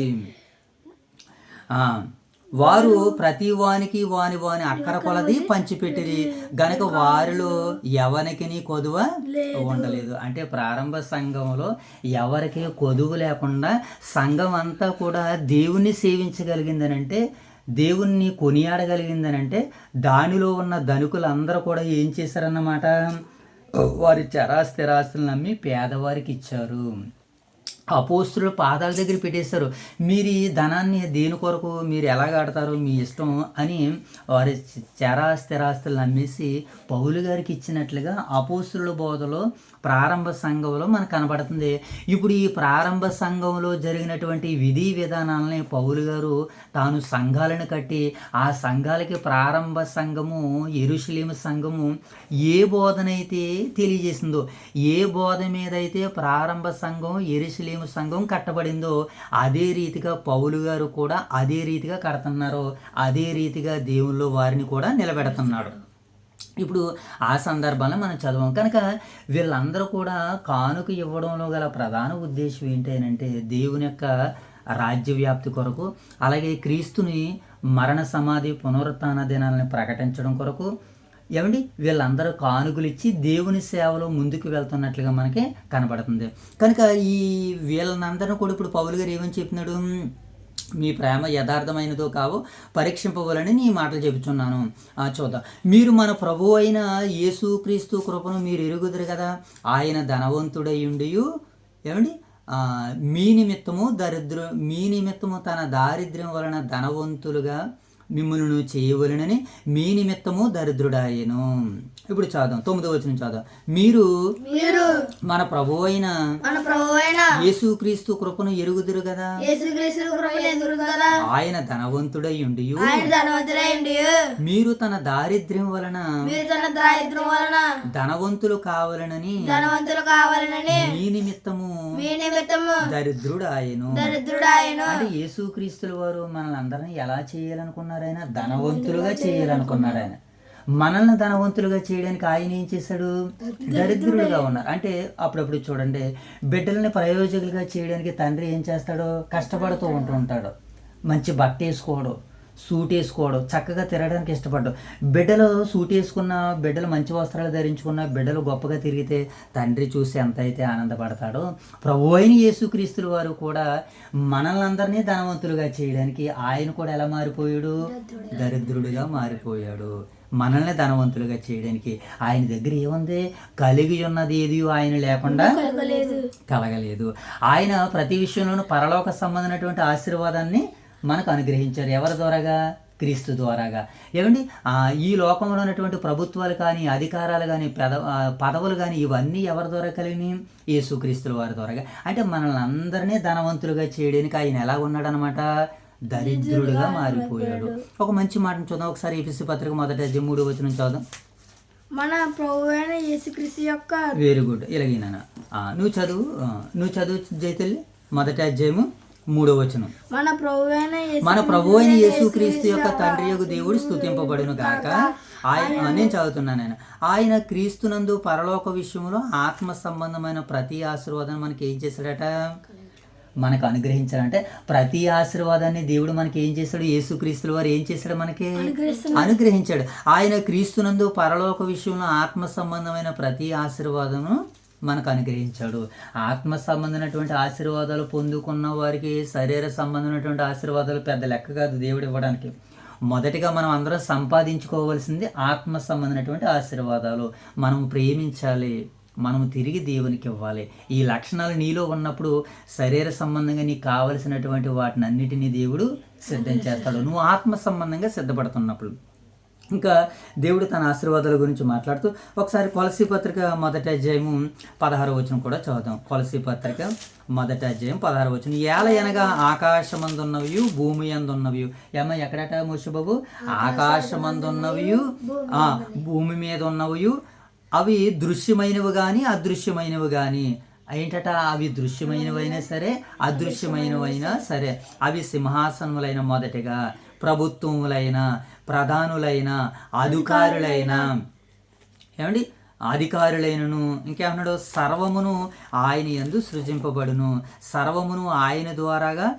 వారు ప్రతి వానికి వాని అక్కర కొలది పంచిపెట్టిరి గనక వారిలో ఎవరికి కొదువ ఉండలేదు. అంటే ప్రారంభ సంఘంలో ఎవరికి కొదువు లేకుండా సంఘం అంతా కూడా దేవుణ్ణి సేవించగలిగిందనంటే, దేవుణ్ణి కొనియాడగలిగిందనంటే, దానిలో ఉన్న ధనికులందరూ కూడా ఏం చేశారన్నమాట? వారి స్థిరాస్తులను అమ్మి పేదవారికి ఇచ్చారు. అపోస్తుల పాదాల దగ్గర పెట్టేశారు. మీరు ఈ ధనాన్ని దేని కొరకు మీరు ఎలాగాడతారో మీ ఇష్టం అని వారి స్థిరాస్తులను అమ్మేసి పౌలు గారికి ఇచ్చినట్లుగా అపోస్తుల బోధలో ప్రారంభ సంఘంలో మనకు కనబడుతుంది. ఇప్పుడు ఈ ప్రారంభ సంఘంలో జరిగినటువంటి విధి విధానాలని పౌలు గారు తాను సంఘాలను కట్టి, ఆ సంఘాలకి ప్రారంభ సంఘము యెరూషలేము సంఘము ఏ బోధనైతే తెలియజేసిందో, ఏ బోధ మీద అయితే ప్రారంభ సంఘం యెరూషలేము సంఘం కట్టబడిందో, అదే రీతిగా పౌలు గారు కూడా అదే రీతిగా కడుతున్నారు. అదే రీతిగా దేవుల్లో వారిని కూడా నిలబెడుతున్నాడు. ఇప్పుడు ఆ సందర్భంలో మనం చదవం కనుక వీళ్ళందరూ కూడా కానుక ఇవ్వడంలో గల ప్రధాన ఉద్దేశం ఏంటంటే, దేవుని యొక్క రాజ్యవ్యాప్తి కొరకు, అలాగే క్రీస్తుని మరణ సమాధి పునరుత్థాన దినాలను ప్రకటించడం కొరకు ఏమండి వీళ్ళందరూ కానుకలు ఇచ్చి దేవుని సేవలో ముందుకు వెళ్తున్నట్లుగా మనకి కనబడుతుంది. కనుక ఈ వీళ్ళనందరూ కూడా ఇప్పుడు పౌలు గారు ఏమని చెప్పినాడు? మీ ప్రేమ యథార్థమైనదో కావో పరీక్షింపవాలని నీ మాటలు చెబుతున్నాను. చూద్దాం. మీరు మన ప్రభువు అయిన యేసుక్రీస్తు కృపను మీరు ఎరుగుదురు కదా. ఆయన ధనవంతుడయ్యుండియు ఏమండి మీ నిమిత్తము తన దారిద్ర్యం వలన ధనవంతులుగా మిమ్ములను చేయవలెనని మీ నిమిత్తము దరిద్రుడాయెను. ఇప్పుడు చదువు 9వ వచనం చదువు. మీరు మన ప్రభువు అయిన యేసుక్రీస్తు కృపను ఎరుగుదురు కదా. ఆయన ధనవంతుడై ఉండియు మీరు తన దారిద్ర్యం వలన ధనవంతులు కావాలనని మీ నిమిత్తము దరిద్రుడాయెను. అంటే యేసుక్రీస్తుల వారు మనల్ని అందరినీ ఎలా చేయాలనుకున్నారు? ఆయన ధనవంతులుగా చేయాలనుకున్నారు. ఆయన మనల్ని ధనవంతులుగా చేయడానికి ఆయన ఏం చేశాడు? దరిద్రులుగా ఉన్నారు. అంటే అప్పుడప్పుడు చూడండి, బిడ్డలని ప్రయోజకులుగా చేయడానికి తండ్రి ఏం చేస్తాడో కష్టపడుతూ ఉంటాడు. మంచి బట్ట వేసుకోవడం, సూట్ వేసుకోవడం, చక్కగా తిరగడానికి ఇష్టపడ్డాడు. బిడ్డలు సూట్ వేసుకున్న, బిడ్డలు మంచి వస్త్రాలు ధరించుకున్న, బిడ్డలు గొప్పగా తిరిగితే తండ్రి చూసి ఎంత అయితే ఆనందపడతాడో, ప్రభు అయిన యేసుక్రీస్తుల వారు కూడా మనల్ని అందరినీ ధనవంతులుగా చేయడానికి ఆయన కూడా ఎలా మారిపోయాడు? దరిద్రుడిగా మారిపోయాడు. మనల్ని ధనవంతులుగా చేయడానికి ఆయన దగ్గర ఏముంది? కలిగి ఉన్నది ఏది ఆయన లేకుండా కలగలేదు. ఆయన ప్రతి విషయంలోనూ పరలోక సంబంధమైనటువంటి ఆశీర్వాదాన్ని మనకు అనుగ్రహించారు. ఎవరి ద్వారాగా? క్రీస్తు ద్వారాగా. ఏమండి, ఈ లోకంలో ఉన్నటువంటి ప్రభుత్వాలు కానీ, అధికారాలు కానీ, పదవులు కానీ ఇవన్నీ ఎవరి ద్వారా కలిగినాయి? యేసుక్రీస్తుల వారి ద్వారాగా. అంటే మనల్ని అందరినీ ధనవంతులుగా చేయడానికి ఆయన ఎలా ఉన్నాడు అనమాట? దరిద్రుడుగా మారిపోయాడు. ఒక మంచి మాటను చూద్దాం ఒకసారి. ఎఫెసీ పత్రిక 1వ అధ్యాయం 3వ వచనం చదువు. మన ప్రభువైన యేసుక్రీస్తు యొక్క వెరీ గుడ్. ఇలాగేనా? నువ్వు చదువు జైతల్లి. 1వ అధ్యాయము 3వ వచనం. మన ప్రభువైన యేసుక్రీస్తు యొక్క తండ్రి యొక్క దేవుడు స్తుతింపబడును గాక. నేను చదువుతున్నాను. ఆయన క్రీస్తునందు పరలోక విషయంలో ఆత్మ సంబంధమైన ప్రతి ఆశీర్వాదాన్ని మనకి ఏం చేశాడట? మనకు అనుగ్రహించాడంటే ప్రతి ఆశీర్వాదాన్ని దేవుడు మనకి ఏం చేశాడు? యేసుక్రీస్తుల వారు ఏం చేశాడు? మనకి అనుగ్రహించాడు. ఆయన క్రీస్తునందు పరలోక విషయంలో ఆత్మ సంబంధమైన ప్రతి ఆశీర్వాదము మనకు అనుగ్రహించాడు. ఆత్మ సంబంధమైనటువంటి ఆశీర్వాదాలు పొందుకున్న వారికి శరీర సంబంధమైనటువంటి ఆశీర్వాదాలు పెద్ద లెక్క కాదు దేవుడు ఇవ్వడానికి. మొదటిగా మనం అందరం సంపాదించుకోవాల్సింది ఆత్మ సంబంధమైనటువంటి ఆశీర్వాదాలు. మనం ప్రేమించాలి, మనం తిరిగి దేవునికి ఇవ్వాలి. ఈ లక్షణాలు నీలో ఉన్నప్పుడు శరీర సంబంధంగా నీకు కావలసినటువంటి వాటిని అన్నిటినీ దేవుడు సిద్ధం చేస్తాడు, నువ్వు ఆత్మ సంబంధంగా సిద్ధపడుతున్నప్పుడు. ఇంకా దేవుడు తన ఆశీర్వాదాల గురించి మాట్లాడుతూ ఒకసారి కొలసీ పత్రిక 1వ అధ్యాయము 16వ వచనం కూడా చదువుతాం. కొలసీ పత్రిక 1వ అధ్యాయం 16వ వచనం. ఏలయనగా ఆకాశమందున్నవి భూమి అందున్నవి. ఏమో ఎక్కడట మోషబాబు? ఆకాశమందున్నవి భూమి మీద ఉన్నవి, అవి దృశ్యమైనవి కానీ అదృశ్యమైనవి కానీ. ఏంటట? అవి దృశ్యమైనవైనా సరే అదృశ్యమైనవైనా సరే, అవి సింహాసనములైన మొదటిగా ప్రభుత్వములైన, ప్రధానులైన, అధికారులైన, ఏమండి అధికారులైనను, ఇంకేమన్నాడు? సర్వమును ఆయన యందు సృజింపబడును, సర్వమును ఆయన ద్వారాగా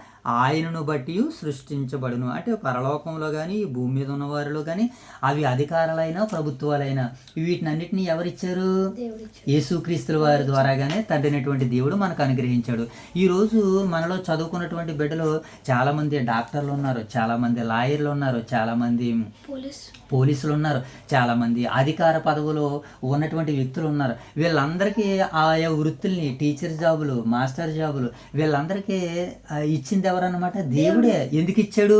ఆయనను బట్టి సృష్టించబడును. అంటే పరలోకంలో కానీ భూమి మీద ఉన్న వారిలో కానీ అవి అధికారాలైనా ప్రభుత్వాలైనా వీటినన్నిటినీ ఎవరిచ్చారు? యేసుక్రీస్తుల వారి ద్వారాగానే తండ్రినటువంటి దేవుడు మనకు అనుగ్రహించాడు. ఈరోజు మనలో చదువుకున్నటువంటి బిడ్డలు చాలామంది డాక్టర్లు ఉన్నారు, చాలామంది లాయర్లు ఉన్నారు, చాలామంది పోలీసులు ఉన్నారు, చాలామంది అధికార పదవులో ఉన్నటువంటి వ్యక్తులు ఉన్నారు. వీళ్ళందరికీ ఆయా వృత్తుల్ని, టీచర్ జాబులు, మాస్టర్ జాబులు, వీళ్ళందరికీ ఇచ్చింది ఎవరన్నమాట? దేవుడే. ఎందుకు ఇచ్చాడు?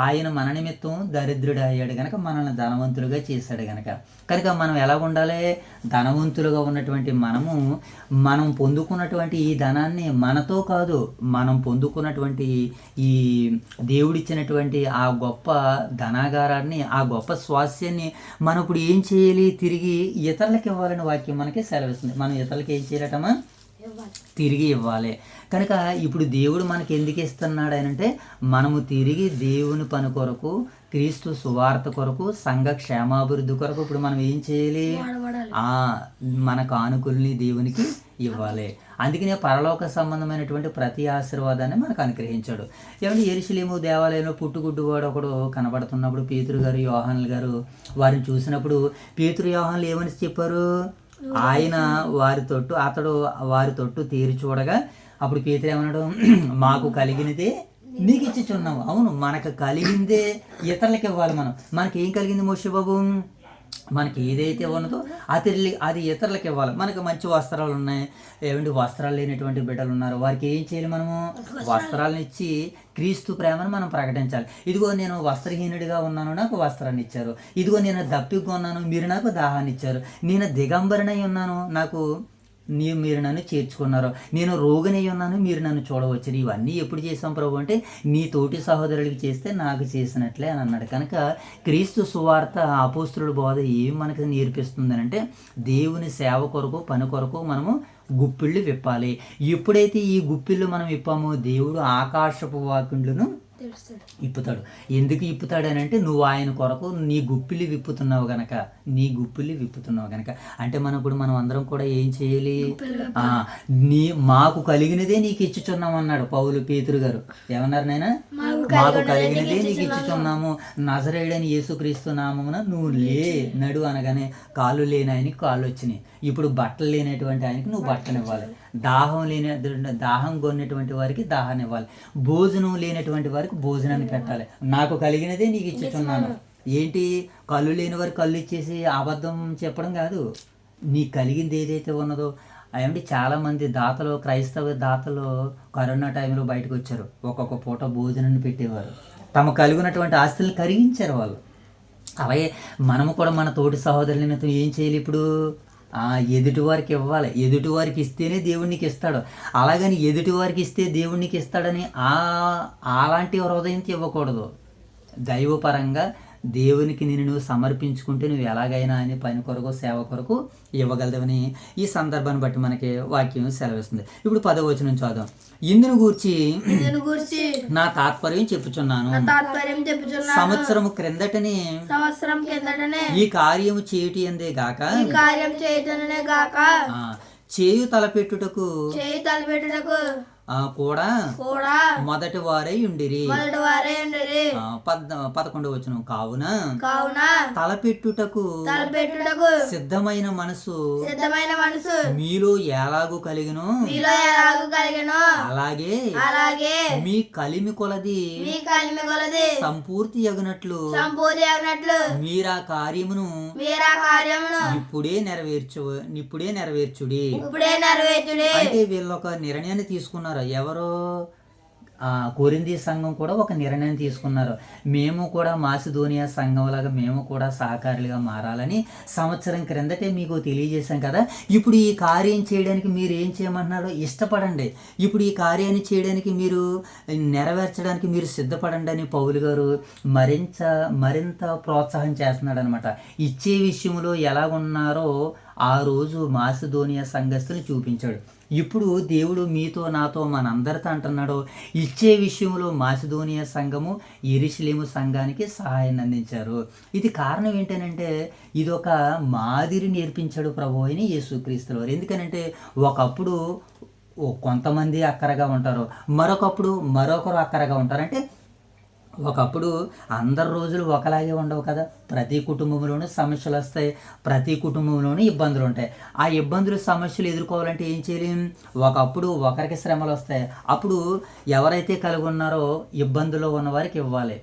ఆయన మన నిమిత్తం దరిద్రుడు అయ్యాడు కనుక మనల్ని ధనవంతులుగా చేశాడు కనుక మనం ఎలా ఉండాలి? ధనవంతులుగా ఉన్నటువంటి మనం పొందుకున్నటువంటి ఈ ధనాన్ని మనతో కాదు, మనం పొందుకున్నటువంటి ఈ దేవుడిచ్చినటువంటి ఆ గొప్ప ధనాగారాన్ని, ఆ గొప్ప స్వాస్యాన్ని మనం ఇప్పుడు ఏం చేయాలి? తిరిగి ఇతరులకు ఇవ్వాలని వాక్యం మనకి సెలవిస్తుంది. మనం ఇతరులకి ఏం చేయాలటమా? తిరిగి ఇవ్వాలి. కనుక ఇప్పుడు దేవుడు మనకి ఎందుకు ఇస్తున్నాడు అంటే, మనము తిరిగి దేవుని పని కొరకు, క్రీస్తు సువార్త కొరకు, సంఘ క్షేమాభివృద్ధి కొరకు ఇప్పుడు మనం ఏం చేయాలి? మన కానుకల్ని దేవునికి ఇవ్వాలి. అందుకనే పరలోక సంబంధమైనటువంటి ప్రతి ఆశీర్వాదాన్ని మనకు అనుగ్రహించాడు. ఏమంటే యెరూషలేము దేవాలయంలో పుట్టుగుడ్డు వాడు ఒకడు కనబడుతున్నప్పుడు పేతురు గారు, యోహానులు గారు వారిని చూసినప్పుడు పేతురు, యోహానులు ఏమని చెప్పారు? ఆయన వారి తొట్టు తీరి చూడగా అప్పుడు పేతురు ఏమన్నాడు? మాకు కలిగినదే నీకు ఇచ్చిచున్నాము. అవును, మనకు కలిగిందే ఇతరులకు ఇవ్వాలి. మనకి ఏం కలిగింది మోషే బాబు? మనకి ఏదైతే ఉన్నదో అది ఇతరులకు ఇవ్వాలి. మనకు మంచి వస్త్రాలు ఉన్నాయి, ఏమంటే వస్త్రాలు లేనటువంటి బిడ్డలు ఉన్నారు, వారికి ఏం చేయాలి? మనము వస్త్రాలను ఇచ్చి క్రీస్తు ప్రేమను మనం ప్రకటించాలి. ఇదిగో నేను వస్త్రహీనుడిగా ఉన్నాను, నాకు వస్త్రాన్ని ఇచ్చారు. ఇదిగో నేను దప్పిగా ఉన్నాను, మీరు నాకు దాహాన్ని ఇచ్చారు. నేను దిగంబరనై ఉన్నాను, మీరు నన్ను చేర్చుకున్నారు. నేను రోగినై ఉన్నాను, మీరు నన్ను చూడవచ్చు. ఇవన్నీ ఎప్పుడు చేసాం ప్రభు అంటే నీ తోటి సహోదరుడికి చేస్తే నాకు చేసినట్లే అని అన్నాడు. కనుక క్రీస్తు సువార్త అపోస్తుల బోధ ఏం మనకు నేర్పిస్తుంది అంటే దేవుని సేవ కొరకు, పని కొరకు మనము గుప్పిళ్ళు విప్పాలి. ఎప్పుడైతే ఈ గుప్పిళ్ళు మనం విప్పామో దేవుడు ఆకాశపు వాకిండ్లను ఇప్పుతాడు. ఎందుకు ఇప్పుతాడు అని అంటే నువ్వు ఆయన కొరకు నీ గుప్పిలి విప్పుతున్నావు గనక, అంటే మనం అందరం కూడా ఏం చేయాలి? మాకు కలిగినదే నీకు ఇచ్చుచున్నాము అన్నాడు పౌలు పేతురు గారు. ఏమన్నారు నాయన? మాకు కలిగినదే నీకు ఇచ్చుచున్నాము, నజరేయుడైన యేసుక్రీస్తు నామమున నువ్వు నడు అనగానే కాళ్ళు లేని ఆయనకి కాళ్ళు వచ్చినాయి. ఇప్పుడు బట్టలు లేనటువంటి ఆయనకి నువ్వు బట్టలు ఇవ్వాలి. దాహం కొన్నటువంటి వారికి దాహాన్ని ఇవ్వాలి. భోజనం లేనటువంటి వారికి భోజనాన్ని పెట్టాలి. నాకు కలిగినదే నీకు ఇచ్చుచున్నాను. ఏంటి? కళ్ళు లేని వారికి కళ్ళు ఇచ్చేసి అబద్ధం చెప్పడం కాదు. నీకు కలిగింది ఏదైతే ఉన్నదో. ఏమంటే చాలామంది దాతలు, క్రైస్తవ దాతలు కరోనా టైంలో బయటకు వచ్చారు. ఒక్కొక్క పూట భోజనాన్ని పెట్టేవారు, తమ కలిగినటువంటి ఆస్తులను కరిగించారు వాళ్ళు. అలాగే మనము కూడా మన తోటి సహోదరుల ఏం చేయాలి? ఇప్పుడు ఎదుటివారికి ఇవ్వాలి. ఎదుటివారికి ఇస్తేనే దేవుడికి ఇస్తాడు. అలాగని ఎదుటివారికి ఇస్తే దేవుడికి ఇస్తాడని అలాంటి హృదయంతో ఇవ్వకూడదు. దైవపరంగా దేవునికి నువ్వు సమర్పించుకుంటే నువ్వు ఎలాగైనా అని పని కొరకు, సేవ కొరకు ఇవ్వగలదవని ఈ సందర్భాన్ని బట్టి మనకి వాక్యం సెలవిస్తుంది. ఇప్పుడు 10వ వచనం చదువు. ఇందును గూర్చి నా తాత్పర్యం చెప్పుచున్నాను. సంవత్సరం క్రిందటనే ఈ కార్యము చేయుటి అందే గాక చేయు తలపెట్టుటకు కూడా మొదటి వారై ఉండిరి. 11వ వచనం. కావున తలపెట్టుటకు సిద్ధమైన మనసు మీలో ఎలాగూ కలిగినో అలాగే మీ కలిమి కొలది సంపూర్తి అగునట్లు మీరా కార్యమును ఇప్పుడే నెరవేర్చుడి. అంటే వీళ్ళు ఒక నిర్ణయాన్ని తీసుకున్నారు. ఎవరు? కొరింథీ సంఘం కూడా ఒక నిర్ణయం తీసుకున్నారు. మేము కూడా మాసిదోనియా సంఘంలాగా మేము కూడా సహకారులుగా మారాలని సంవత్సరం క్రిందటే మీకు తెలియజేశాం కదా. ఇప్పుడు ఈ కార్యం చేయడానికి మీరు ఏం చేయమంటున్నారో ఇష్టపడండి. ఇప్పుడు ఈ కార్యాన్ని చేయడానికి మీరు నెరవేర్చడానికి మీరు సిద్ధపడండి అని పౌలు గారు మరింత ప్రోత్సాహం చేస్తున్నాడు అనమాట. ఇచ్చే విషయంలో ఎలాగున్నారో ఆ రోజు మాసిదోనియా సంఘస్థుని చూపించాడు. ఇప్పుడు దేవుడు మీతో నాతో మనందరితో అంటున్నాడు, ఇచ్చే విషయంలో మాసిదోనియా సంఘము యెరూషలేము సంఘానికి సహాయాన్ని అందించారు. ఇది కారణం ఏంటంటే ఇది ఒక మాదిరి నేర్పించాడు ప్రభు అయిన యేసుక్రీస్తు వారు. ఎందుకనంటే ఒకప్పుడు కొంతమంది అక్కరగా ఉంటారు, మరొకరు అక్కరగా ఉంటారు. అంటే ఒకప్పుడు అందరి రోజులు ఒకలాగే ఉండవు కదా. ప్రతి కుటుంబంలోనూ సమస్యలు వస్తాయి, ప్రతి కుటుంబంలోనూ ఇబ్బందులు ఉంటాయి. ఆ ఇబ్బందులు, సమస్యలు ఎదుర్కోవాలంటే ఏం చేయలేం? ఒకప్పుడు ఒకరికి శ్రమలు వస్తాయి, అప్పుడు ఎవరైతే కలిగి ఉన్నారో ఇబ్బందుల్లో ఉన్నవారికి ఇవ్వాలి.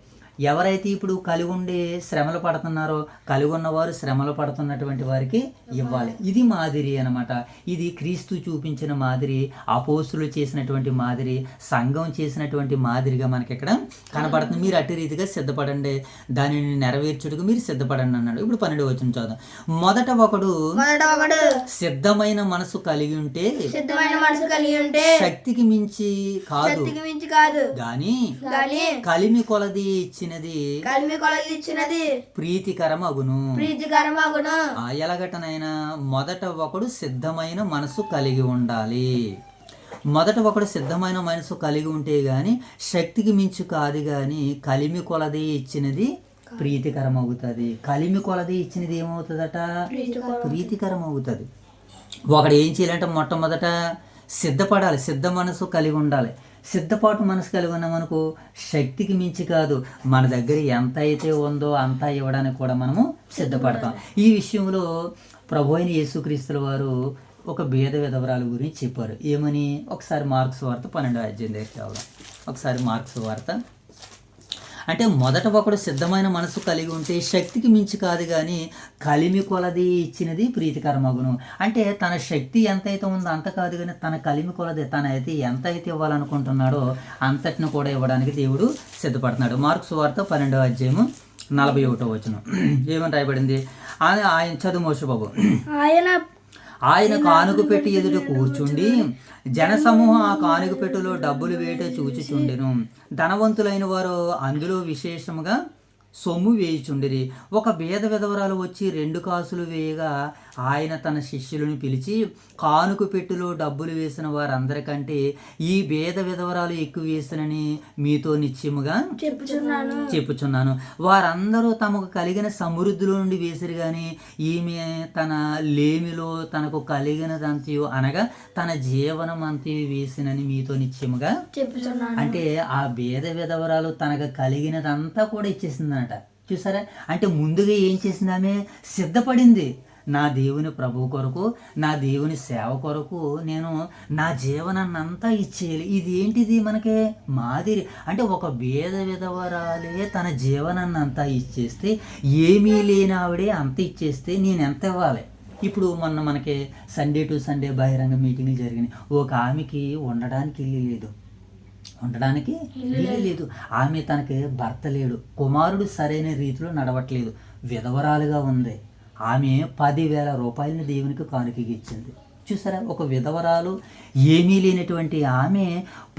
ఎవరైతే ఇప్పుడు కలిగి ఉండి శ్రమలు పడుతున్నారో, కలిగి ఉన్నవారు శ్రమలు పడుతున్నటువంటి వారికి ఇవ్వాలి. ఇది మాదిరి అనమాట. ఇది క్రీస్తు చూపించిన మాదిరి, అపోస్తులు చేసినటువంటి మాదిరి, సంఘం చేసినటువంటి మాదిరిగా మనకి ఇక్కడ కనపడుతుంది. మీరు అట్టి రీతిగా సిద్ధపడండి, దానిని నెరవేర్చుటకు మీరు సిద్ధపడండి అన్నాడు. ఇప్పుడు 12వ వచనం చదువు. మొదట ఒకడు సిద్ధమైన మనసు కలిగి ఉంటే శక్తికి మించి కాదు గాని కలిమి కొలది ఇచ్చినది ప్రీతికరం అగును. ఎలాగటనైనా మొదట ఒకడు సిద్ధమైన మనసు కలిగి ఉండాలి. ఒకడు సిద్ధమైన మనసు కలిగి ఉంటే గాని శక్తికి మించి కాదు గాని కలిమి కొలది ఇచ్చినది ప్రీతికరం అవుతుంది. కలిమి కొలది ఇచ్చినది ఏమవుతుందట? ప్రీతికరం అవుతుంది. ఒకడు ఏం చేయాలంటే మొట్టమొదట సిద్ధపడాలి, సిద్ధ మనసు కలిగి ఉండాలి. సిద్ధపాటు మనసు కలిగి ఉన్నామనుకో శక్తికి మించి కాదు, మన దగ్గర ఎంత అయితే ఉందో అంతా ఇవ్వడానికి కూడా మనము సిద్ధపడతాం. ఈ విషయంలో ప్రభు అయిన యేసుక్రీస్తుల వారు ఒక భేద విధవరాల గురించి చెప్పారు. ఏమని? ఒకసారి మార్క్స్ వార్త 12వ అధ్యాయం దగ్గరికి వెళ్దాం. ఒకసారి మార్క్స్ వార్త అంటే మొదట ఒకడు సిద్ధమైన మనసు కలిగి ఉంటే శక్తికి మించి కాదు కానీ కలిమి కొలది ఇచ్చినది ప్రీతికరమగును. అంటే తన శక్తి ఎంతైతే ఉందో అంత కాదు కానీ తన కలిమి కొలది తనైతే ఎంతైతే ఇవ్వాలనుకుంటున్నాడో అంతటిని కూడా ఇవ్వడానికి దేవుడు సిద్ధపడుతున్నాడు. మార్కు సువార్త 12వ అధ్యాయము 41వ వచనం ఏమని రాయబడింది? ఆయన చదువు మోషబాబు. ఆయన కానుక పెట్టి ఎదుట కూర్చుండి జనసమూహం ఆ కానుక పెట్టులో డబ్బులు వేట చూచిచుండెను. ధనవంతులైన వారు అందులో విశేషముగా సొమ్ము వేయుచుండిరి. ఒక బీద విధవరాలు వచ్చి 2 కాసులు వేయగా ఆయన తన శిష్యులను పిలిచి, కానుక పెట్టులో డబ్బులు వేసిన వారందరికంటే ఈ బీద విధవరాలు ఎక్కువ వేసినని మీతో నిశ్చయముగా చెప్పుచున్నాను. వారందరూ తమకు కలిగిన సమృద్ధిలో నుండి వేసిరు కానీ ఈమె తన లేమిలో తనకు కలిగినదంతయు అనగా తన జీవనం అంతయు వేసినని మీతో నిశ్చయముగా చెప్పుచున్నాను. అంటే ఆ బీద విధవరాలు తనకు కలిగినదంతా కూడా ఇచ్చేసిందనట. చూసారా? అంటే ముందుగా ఏం చేసింది? ఆమె సిద్ధపడింది. నా దేవుని ప్రభు కొరకు, నా దేవుని సేవ కొరకు నేను నా జీవనాన్ని అంతా ఇచ్చేయాలి. ఇది ఏంటిది? మనకి మాదిరి. అంటే ఒక బీద విధవరాలే తన జీవనాన్ని అంతా ఇచ్చేస్తే, ఏమీ లేని ఆవిడే అంత ఇచ్చేస్తే నేను ఎంత ఇవ్వాలి? ఇప్పుడు మనకి సండే టు సండే బహిరంగ మీటింగ్లు జరిగినాయి. ఒక ఆమెకి ఉండడానికి ఇల్లు లేదు. ఆమె తనకి భర్త లేడు, కుమారుడు సరైన రీతిలో నడవట్లేదు, విధవరాలుగా ఉంది. ఆమె 10,000 రూపాయలని దేవునికి కానుకగా ఇచ్చింది. చూసారా? ఒక విధవరాలు, ఏమీ లేనటువంటి ఆమె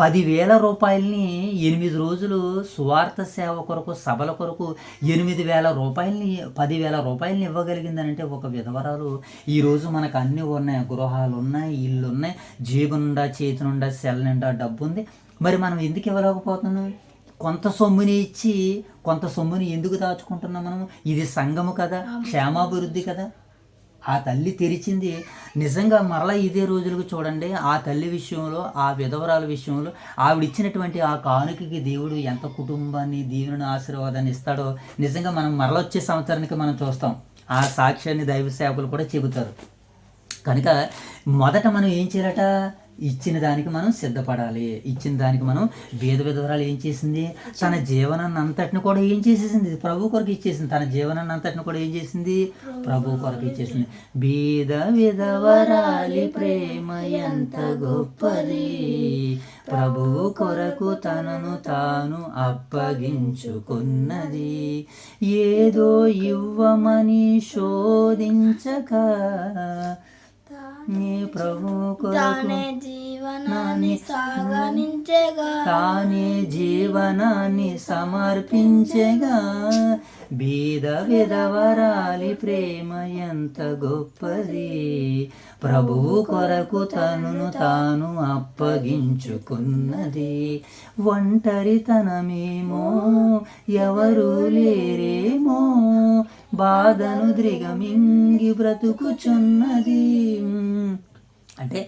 10,000 రూపాయలని 8 రోజులు సువార్త సేవ కొరకు, సభల కొరకు 8,000 రూపాయలని 10,000 రూపాయలని ఇవ్వగలిగిందనంటే ఒక విధవరాలు. ఈరోజు మనకు అన్నీ ఉన్నాయి, గృహాలు ఉన్నాయి, ఇల్లు ఉన్నాయి, జేబు నిండా చేతి నిండా సెల్ నిండా డబ్బు ఉంది. మరి మనం ఎందుకు ఇవ్వలేకపోతున్నాం? కొంత సొమ్ముని ఇచ్చి కొంత సొమ్ముని ఎందుకు దాచుకుంటున్నాం మనం? ఇది సంఘము కదా, క్షేమాభివృద్ధి కదా. ఆ తల్లి తెరిచింది. నిజంగా మరలా ఇదే రోజులకు చూడండి, ఆ తల్లి విషయంలో, ఆ విధవరాల విషయంలో ఆవిడిచ్చినటువంటి ఆ కానుకకి దేవుడు ఎంత కుటుంబాన్ని, దేవుని ఆశీర్వాదాన్ని ఇస్తాడో నిజంగా మనం మరలా వచ్చే సంవత్సరానికి మనం చూస్తాం. ఆ సాక్ష్యాన్ని దైవ సేవకులు కూడా చెబుతారు. కనుక మొదట మనం ఏం చేయాలట? ఇచ్చిన దానికి మనం సిద్ధపడాలి. ఇచ్చిన దానికి మనం విధవరాలు ఏం చేసింది? తన జీవనాన్ని అంతటిని కూడా ఏం చేసేసింది? ప్రభు కొరకు ఇచ్చేసింది. తన జీవనాన్ని అంతటిని కూడా ఏం చేసింది? ప్రభు కొరకు ఇచ్చేసింది. విధవరాలి ప్రేమ ఎంత గొప్పది, ప్రభు కొరకు తనను తాను అప్పగించుకున్నది. ఏదో ఇవ్వమని శోధించక నీ ప్రభు తానే జీవనాన్ని సమర్పించగా. బీద విధవరాలి ప్రేమ ఎంత గొప్పది, ప్రభువు కొరకు తనను తాను అప్పగించుకున్నది. ఒంటరితనమేమో, ఎవరు లేరేమో, బాధను దిగమింగి బ్రతుకుచున్నది. అంటే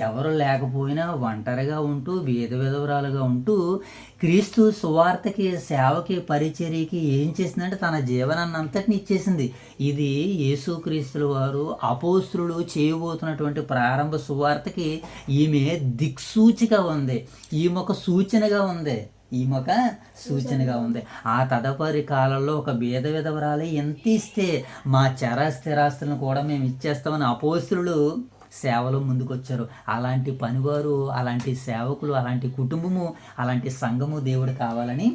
ఎవరు లేకపోయినా ఒంటరిగా ఉంటూ విధవరాలుగా ఉంటూ క్రీస్తు సువార్తకి, సేవకి, పరిచర్యకి ఏం చేసిందంటే తన జీవనాన్ని అంతటిని ఇచ్చేసింది. ఇది యేసుక్రీస్తుల వారు అపోస్తులు చేయబోతున్నటువంటి ప్రారంభ సువార్తకి ఈమె దిక్సూచిగా ఉంది, ఈమె ఒక సూచనగా ఉంది. ఆ తదుపరి కాలంలో ఒక బీద విధవరాలు ఎంత ఇస్తే మా స్థిరాస్తులను కూడా మేము ఇచ్చేస్తామని అపోస్తులు సేవలో ముందుకొచ్చారు. అలాంటి పనివారు, అలాంటి సేవకులు, అలాంటి కుటుంబము, అలాంటి సంఘము దేవుడు కావాలని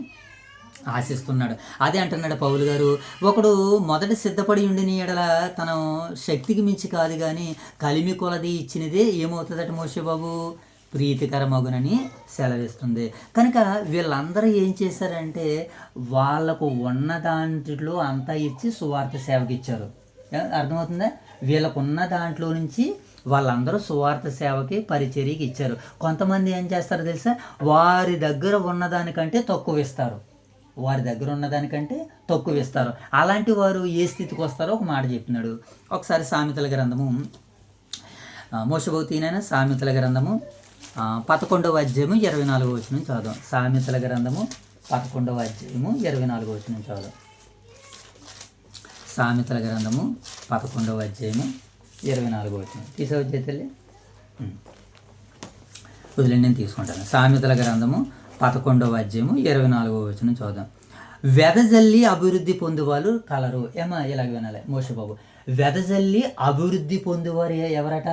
ఆశిస్తున్నాడు. అదే అంటున్నాడు పౌలు గారు, ఒకడు మొదట సిద్ధపడి ఉండిన ఎడల తన శక్తికి మించి కాదు కానీ కలిమి కొలది ఇచ్చినదే ఏమవుతుందట మోషేబాబు? ప్రీతికరమగునని సెలవిస్తుంది. కనుక వీళ్ళందరూ ఏం చేశారంటే వాళ్ళకు ఉన్న దాంట్లో అంతా ఇచ్చి సువార్త సేవకి ఇచ్చారు. అర్థమవుతుందా? వీళ్ళకున్న దాంట్లో నుంచి వాళ్ళందరూ సువార్త సేవకి, పరిచర్యకి ఇచ్చారు. కొంతమంది ఏం చేస్తారో తెలుసా? వారి దగ్గర ఉన్నదానికంటే తక్కువ ఇస్తారు. అలాంటి వారు ఏ స్థితికి వస్తారో ఒక మాట చెప్పినాడు. ఒకసారి సామెతల గ్రంథము, మోషబోతీనైనా సామెతల గ్రంథము 11వ అధ్యాయము 24వ వచనం చదువు. సామెతల గ్రంథము 11వ అధ్యాయము 24వ వచనం చదువు. సామెతల గ్రంథము 11వ అధ్యాయము 24వ వచనం తీసేవచ్చే తల్లి, వదిలేండి, నేను తీసుకుంటాను. సామెతల గ్రంథము 11వ అధ్యాయము 24వ వచనం చదువు. వెదజల్లి అభివృద్ధి పొందువారు కలరు. ఏమా ఇలాగ వినాలి మోషే బాబు. వెదజల్లి అభివృద్ధి పొందువారు ఎవరట?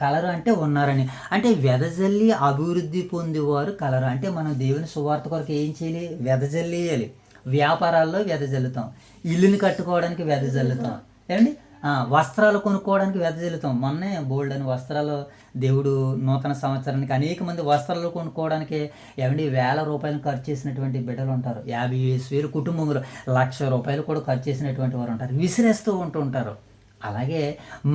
కలరు అంటే ఉన్నారని. అంటే వెదజల్లి అభివృద్ధి పొందేవారు కలరు అంటే మనం దేవుని సువార్త కొరకు ఏం చేయాలి? వెదజల్లేయాలి. వ్యాపారాల్లో వెదజల్లుతాం, ఇల్లుని కట్టుకోవడానికి వెదజల్లుతాం, ఏమండి వస్త్రాలు కొనుక్కోవడానికి వెదజల్లుతాం. మొన్నే బోల్డ్ అని వస్త్రాలు దేవుడు నూతన సంవత్సరానికి అనేక మంది వస్త్రాలు కొనుక్కోవడానికి ఏమండి వేల రూపాయలు ఖర్చు చేసినటువంటి బిడ్డలు ఉంటారు. 50,000 కుటుంబంలో 1,00,000 రూపాయలు కూడా ఖర్చు చేసినటువంటి వారు ఉంటారు. విసిరేస్తూ ఉంటారు. అలాగే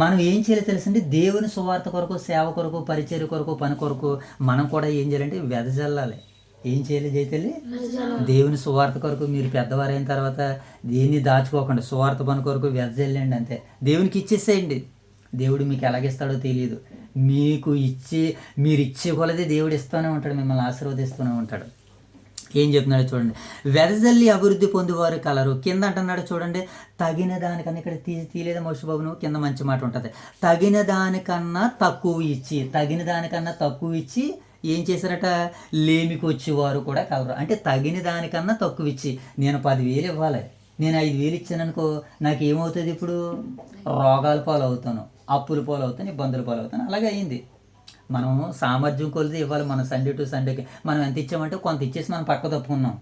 మనం ఏం చేయాలో తెలుసండి, దేవుని సువార్త కొరకు, సేవ కొరకు, పరిచర్య కొరకు, పని కొరకు మనం కూడా ఏం చేయాలంటే వెదజల్లాలి. ఏం చేయాలి జైతల్లి? దేవుని సువార్త కొరకు మీరు పెద్దవారైన తర్వాత దేన్ని దాచుకోకుండా సువార్త పని కొరకు వెదజల్లండి. అంతే, దేవునికి ఇచ్చేసేయండి. దేవుడు మీకు ఎలాగిస్తాడో తెలియదు. మీరు ఇచ్చే కొలది దేవుడు ఇస్తూనే ఉంటాడు, మిమ్మల్ని ఆశీర్వదిస్తూనే ఉంటాడు. ఏం చెప్తున్నాడో చూడండి. వెదజల్లి అభివృద్ధి పొందేవారు కలరు. కింద అంటున్నాడు చూడండి, తగిన దానికన్నా, ఇక్కడ తీయలేదు మోషే బాబు నువ్వు, కింద మంచి మాట ఉంటుంది. తగిన దానికన్నా తక్కువ ఇచ్చి ఏం చేశారట? లేమికి వచ్చేవారు కూడా కలరు. అంటే తగిన దానికన్నా తక్కువ ఇచ్చి, నేను 10,000 ఇవ్వాలి, నేను 5,000 ఇచ్చాను అనుకో, నాకు ఏమవుతుంది? ఇప్పుడు రోగాల పాలు అవుతాను, అప్పుల పాలు అవుతాను, ఇబ్బందుల పాలు అవుతాను. అలాగే అయింది. మనం సామర్థ్యం కొలిది ఇవ్వాలి. మనం సండే టు సండేకి మనం ఎంత ఇచ్చామంటే కొంత ఇచ్చేసి మనం పక్క తప్పుకున్నాం.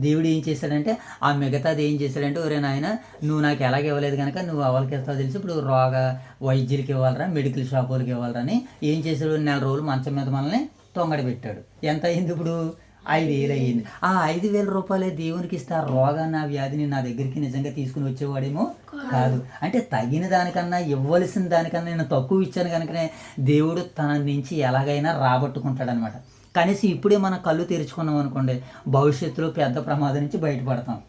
దేవుడు ఏం చేశాడంటే ఆ మిగతాది ఏం చేశాడంటే, ఒరే నాయన నువ్వు నాకు ఎలాగ ఇవ్వలేదు కనుక నువ్వు ఎవరికి ఇస్తావు తెలిసి ఇప్పుడు వైద్యులకి ఇవ్వాలరా, మెడికల్ షాపులకి ఇవ్వాలరా అని ఏం చేశాడు? 4 రోజులు మంచం మీద మనల్ని తొంగడి పెట్టాడు. ఎంత అయింది ఇప్పుడు? 5,000 అయ్యింది. ఆ 5,000 రూపాయలే దేవునికి ఇస్తే ఆ రోగాన్ని, ఆ వ్యాధిని నా దగ్గరికి నిజంగా తీసుకుని వచ్చేవాడేమో కాదు. అంటే తగిన దానికన్నా, ఇవ్వవలసిన దానికన్నా నేను తక్కువ ఇచ్చాను కనుకనే దేవుడు తన నుంచి ఎలాగైనా రాబట్టుకుంటాడనమాట. కనీసం ఇప్పుడే మనం కళ్ళు తెరుచుకున్నాం అనుకోండి, భవిష్యత్తులో పెద్ద ప్రమాదం నుంచి బయటపడతాం.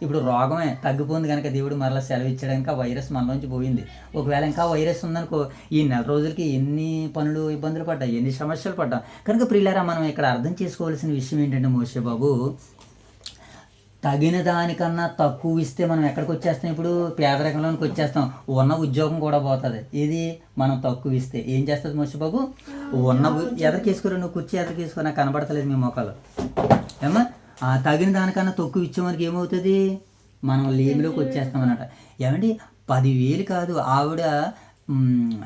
ఇప్పుడు రోగమే తగ్గిపోయింది కనుక దేవుడు మరలా సెలవు ఇచ్చాడు కనుక వైరస్ మనలోంచి పోయింది. ఒకవేళ ఇంకా వైరస్ ఉందనుకో, ఈ 4 రోజులకి ఎన్ని పనులు ఇబ్బందులు పడ్డాయి, ఎన్ని సమస్యలు పడ్డాం. కనుక ప్రియులారా, మనం ఇక్కడ అర్థం చేసుకోవాల్సిన విషయం ఏంటంటే మోషే బాబు, తగిన దానికన్నా తక్కువ ఇస్తే మనం ఎక్కడికి వచ్చేస్తాం? ఇప్పుడు పేదరికంలోనికి వచ్చేస్తాం. ఉన్న ఉద్యోగం కూడా పోతుంది. ఇది మనం తక్కువ ఇస్తే ఏం చేస్తుంది మోషే బాబు? ఎదరికేసుకోరు, నువ్వు కుర్చీ ఎదరికేసుకో, నాకు కనబడతలేదు మీ మొక్కలు. ఏమా తగిన దానికన్నా తక్కువ ఇచ్చేమనికి ఏమవుతుంది? మనం లేమిలోకి వచ్చేస్తాం అన్నమాట. ఏమండి 10,000 కాదు, ఆవిడ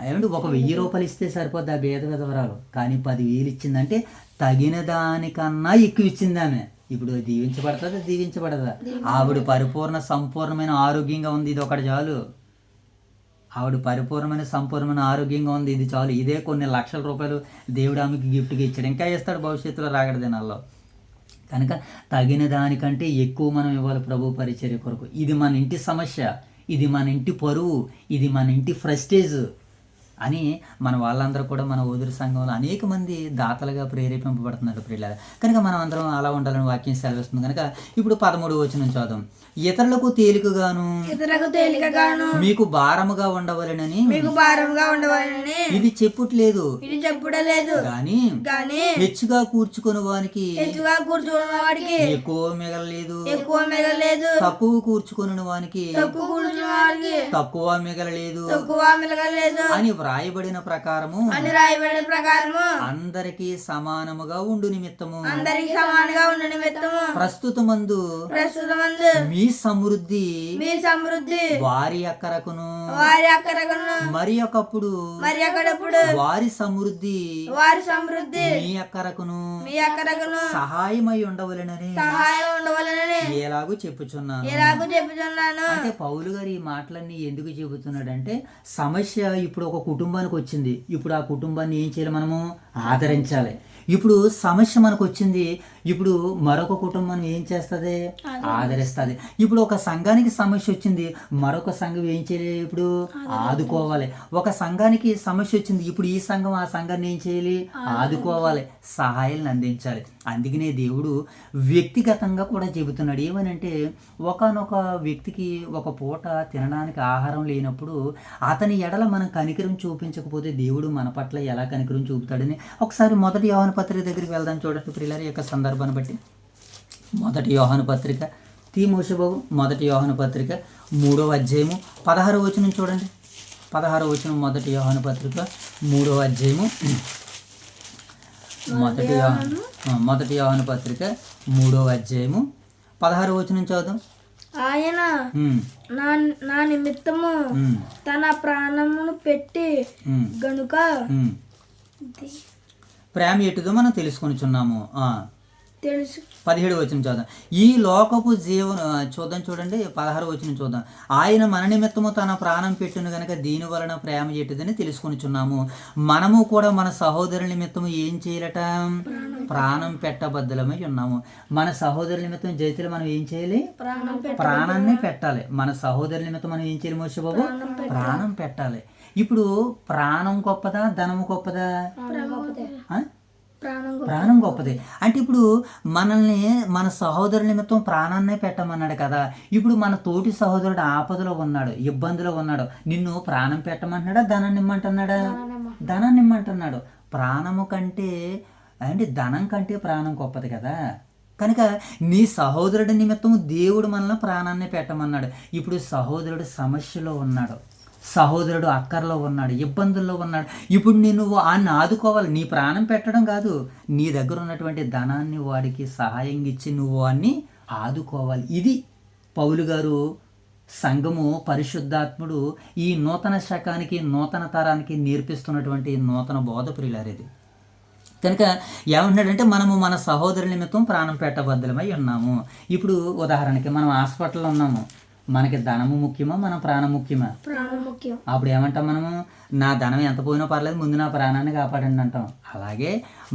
ఏమంటే 1,000 రూపాయలు ఇస్తే సరిపోద్ది ఆ పేద విధవరాలు. కానీ 10,000 ఇచ్చిందంటే తగిన దానికన్నా ఎక్కువ ఇచ్చింది ఆమె. ఇప్పుడు దీవించబడదా? ఆవిడ సంపూర్ణమైన ఆరోగ్యంగా ఉంది, ఇది ఒకటి చాలు. ఆవిడ సంపూర్ణమైన ఆరోగ్యంగా ఉంది, ఇది చాలు. ఇదే కొన్ని లక్షల రూపాయలు దేవుడు ఆమెకి గిఫ్ట్గా ఇచ్చాడు, ఇంకా ఇస్తాడు భవిష్యత్తులో రాగడ దినాల్లో. కనుక తగిన దానికంటే ఎక్కువ మనం ఇవ్వాలి ప్రభు పరిచర్య కొరకు. ఇది మన ఇంటి సమస్య, ఇది మన ఇంటి పరువు, ఇది మన ఇంటి ప్రెస్టేజ్ అని మన వాళ్ళందరూ కూడా మన ఓదురు సంఘంలో అనేక మంది దాతలుగా ప్రేరేపింపబడుతున్నారు ప్రియులారా. కనుక మనం అందరం అలా ఉండాలని వాక్యం సెలవిస్తుంది. కనుక ఇప్పుడు 13వ వచనం చదువు. ఇతరులకు తేలికగాను మీకు భారముగా ఉండవలెనని ఇది చెప్పుట్లేదు గాని హెచ్చుగా కూర్చుకుని వానికి ఎక్కువ మిగలలేదు, తక్కువ కూర్చుకుని వానికి తక్కువ మిగలలేదు అని వ్రాయబడిన ప్రకారము అందరికీ సమానముగా ఉండు నిమిత్తము ప్రస్తుతమందు మీ సమృద్ధి వారి అక్కరకును మరి ఒకప్పుడు వారి సమృద్ధి మీ అక్కరకును సహాయమై ఉండవలెనని ఎలాగూ చెప్పుచున్నాను. అంటే పౌలు గారు ఈ మాటలన్నీ ఎందుకు చెబుతున్నాడంటే, సమస్య ఇప్పుడు ఒక కుటుంబానికి వచ్చింది. ఇప్పుడు ఆ కుటుంబాన్ని ఏం చేయాలి? మనము ఆదరించాలి. ఇప్పుడు సమస్య మనకు వచ్చింది, ఇప్పుడు మరొక కుటుంబం ఏం చేస్తుంది? ఆదరిస్తుంది. ఇప్పుడు ఒక సంఘానికి సమస్య వచ్చింది, మరొక సంఘం ఏం చేయాలి? ఇప్పుడు ఆదుకోవాలి. ఒక సంఘానికి సమస్య వచ్చింది, ఇప్పుడు ఈ సంఘం ఆ సంఘాన్ని ఏం చేయాలి? ఆదుకోవాలి, సహాయాలను అందించాలి. అందుకనే దేవుడు వ్యక్తిగతంగా కూడా చెబుతున్నాడు. ఏమనంటే, ఒకానొక వ్యక్తికి ఒక పూట తినడానికి ఆహారం లేనప్పుడు అతని ఎడల మనం కనికరం చూపించకపోతే దేవుడు మన పట్ల ఎలా కనికరం చూపుతాడని ఒకసారి 1 యోహాను పత్రిక దగ్గరికి వెళ్దాం. చూడండి ప్రియులారా, యొక్క సందర్భాన్ని బట్టి 1 యోహాను పత్రిక మోషే బాబు 1 యోహాను పత్రిక 3వ అధ్యాయము 16వ వచనం చూడండి. 16వ వచనం 1 యోహాను పత్రిక 3వ అధ్యాయము 1 యోహాను పత్రిక 3వ అధ్యాయము 16వ వచనం చదువుదాం. ఆయన ఉమ్, నా నిమిత్తము ఉమ్, తన ప్రాణమును పెట్టి ఉమ్, గనుక ఉమ్. ప్రేమ ఎటుదో మనం తెలుసుకొనిచున్నాము. తెలుసు. 17వ వచనం చూద్దాం. ఈ లోకపు జీవన చూడండి 16వ వచనం చూద్దాం. ఆయన మన నిమిత్తము తన ప్రాణం పెట్టును గనక దీని వలన ప్రేమ ఎటుదని తెలుసుకొనిచున్నాము. మనము కూడా మన సహోదరుల నిమిత్తము ఏం చేయాలట? ప్రాణం పెట్టబద్దలమై ఉన్నాము. మన సహోదరుల నిమిత్తం జైతులు మనం ఏం చేయాలి? ప్రాణాన్ని పెట్టాలి. మన సహోదరుల నిమిత్తం మనం ఏం చేయాలి మోషే బాబు? ప్రాణం పెట్టాలి. ఇప్పుడు ప్రాణం గొప్పదా, ధనము గొప్పదా? ఆ? ప్రాణం గొప్పది. అంటే ఇప్పుడు మనల్ని మన సహోదరుల నిమిత్తం ప్రాణాన్నే పెట్టమన్నాడు కదా. ఇప్పుడు మన తోటి సహోదరుడు ఆపదలో ఉన్నాడు, ఇబ్బందిలో ఉన్నాడు, నిన్ను ప్రాణం పెట్టమంటున్నాడా, ధనాన్ని ఇమ్మంటున్నాడా? ధనాన్ని ఇమ్మంటున్నాడు. ప్రాణము కంటే అంటే ధనం కంటే ప్రాణం గొప్పది కదా. కనుక నీ సహోదరుడి నిమిత్తం దేవుడు మనల్ని ప్రాణాన్ని పెట్టమన్నాడు. ఇప్పుడు సహోదరుడు సమస్యలో ఉన్నాడు, సహోదరుడు అక్కర్లో ఉన్నాడు, ఇబ్బందుల్లో ఉన్నాడు. ఇప్పుడు నువ్వు వాడిని ఆదుకోవాలి. నీ ప్రాణం పెట్టడం కాదు, నీ దగ్గర ఉన్నటువంటి ధనాన్ని వాడికి సహాయం ఇచ్చి నువ్వు వాడిని ఆదుకోవాలి. ఇది పౌలు గారు, సంఘము, పరిశుద్ధాత్ముడు ఈ నూతన శకానికి, నూతన తరానికి నేర్పిస్తున్నటువంటి నూతన బోధ ప్రియులారేది. కనుక ఏమంటున్నాడంటే మనము మన సహోదరుల నిమిత్తం ప్రాణం పెట్టబద్దలమై ఉన్నాము. ఇప్పుడు ఉదాహరణకి మనం హాస్పిటల్లో ఉన్నాము, మనకి ధనము ముఖ్యమా, మన ప్రాణం ముఖ్యమా? ప్రాణం ముఖ్యం. అప్పుడు ఏమంటాం మనము? నా ధనం ఎంత పోయినా పర్లేదు, ముందు నా ప్రాణాన్ని కాపాడండి అంటాం. అలాగే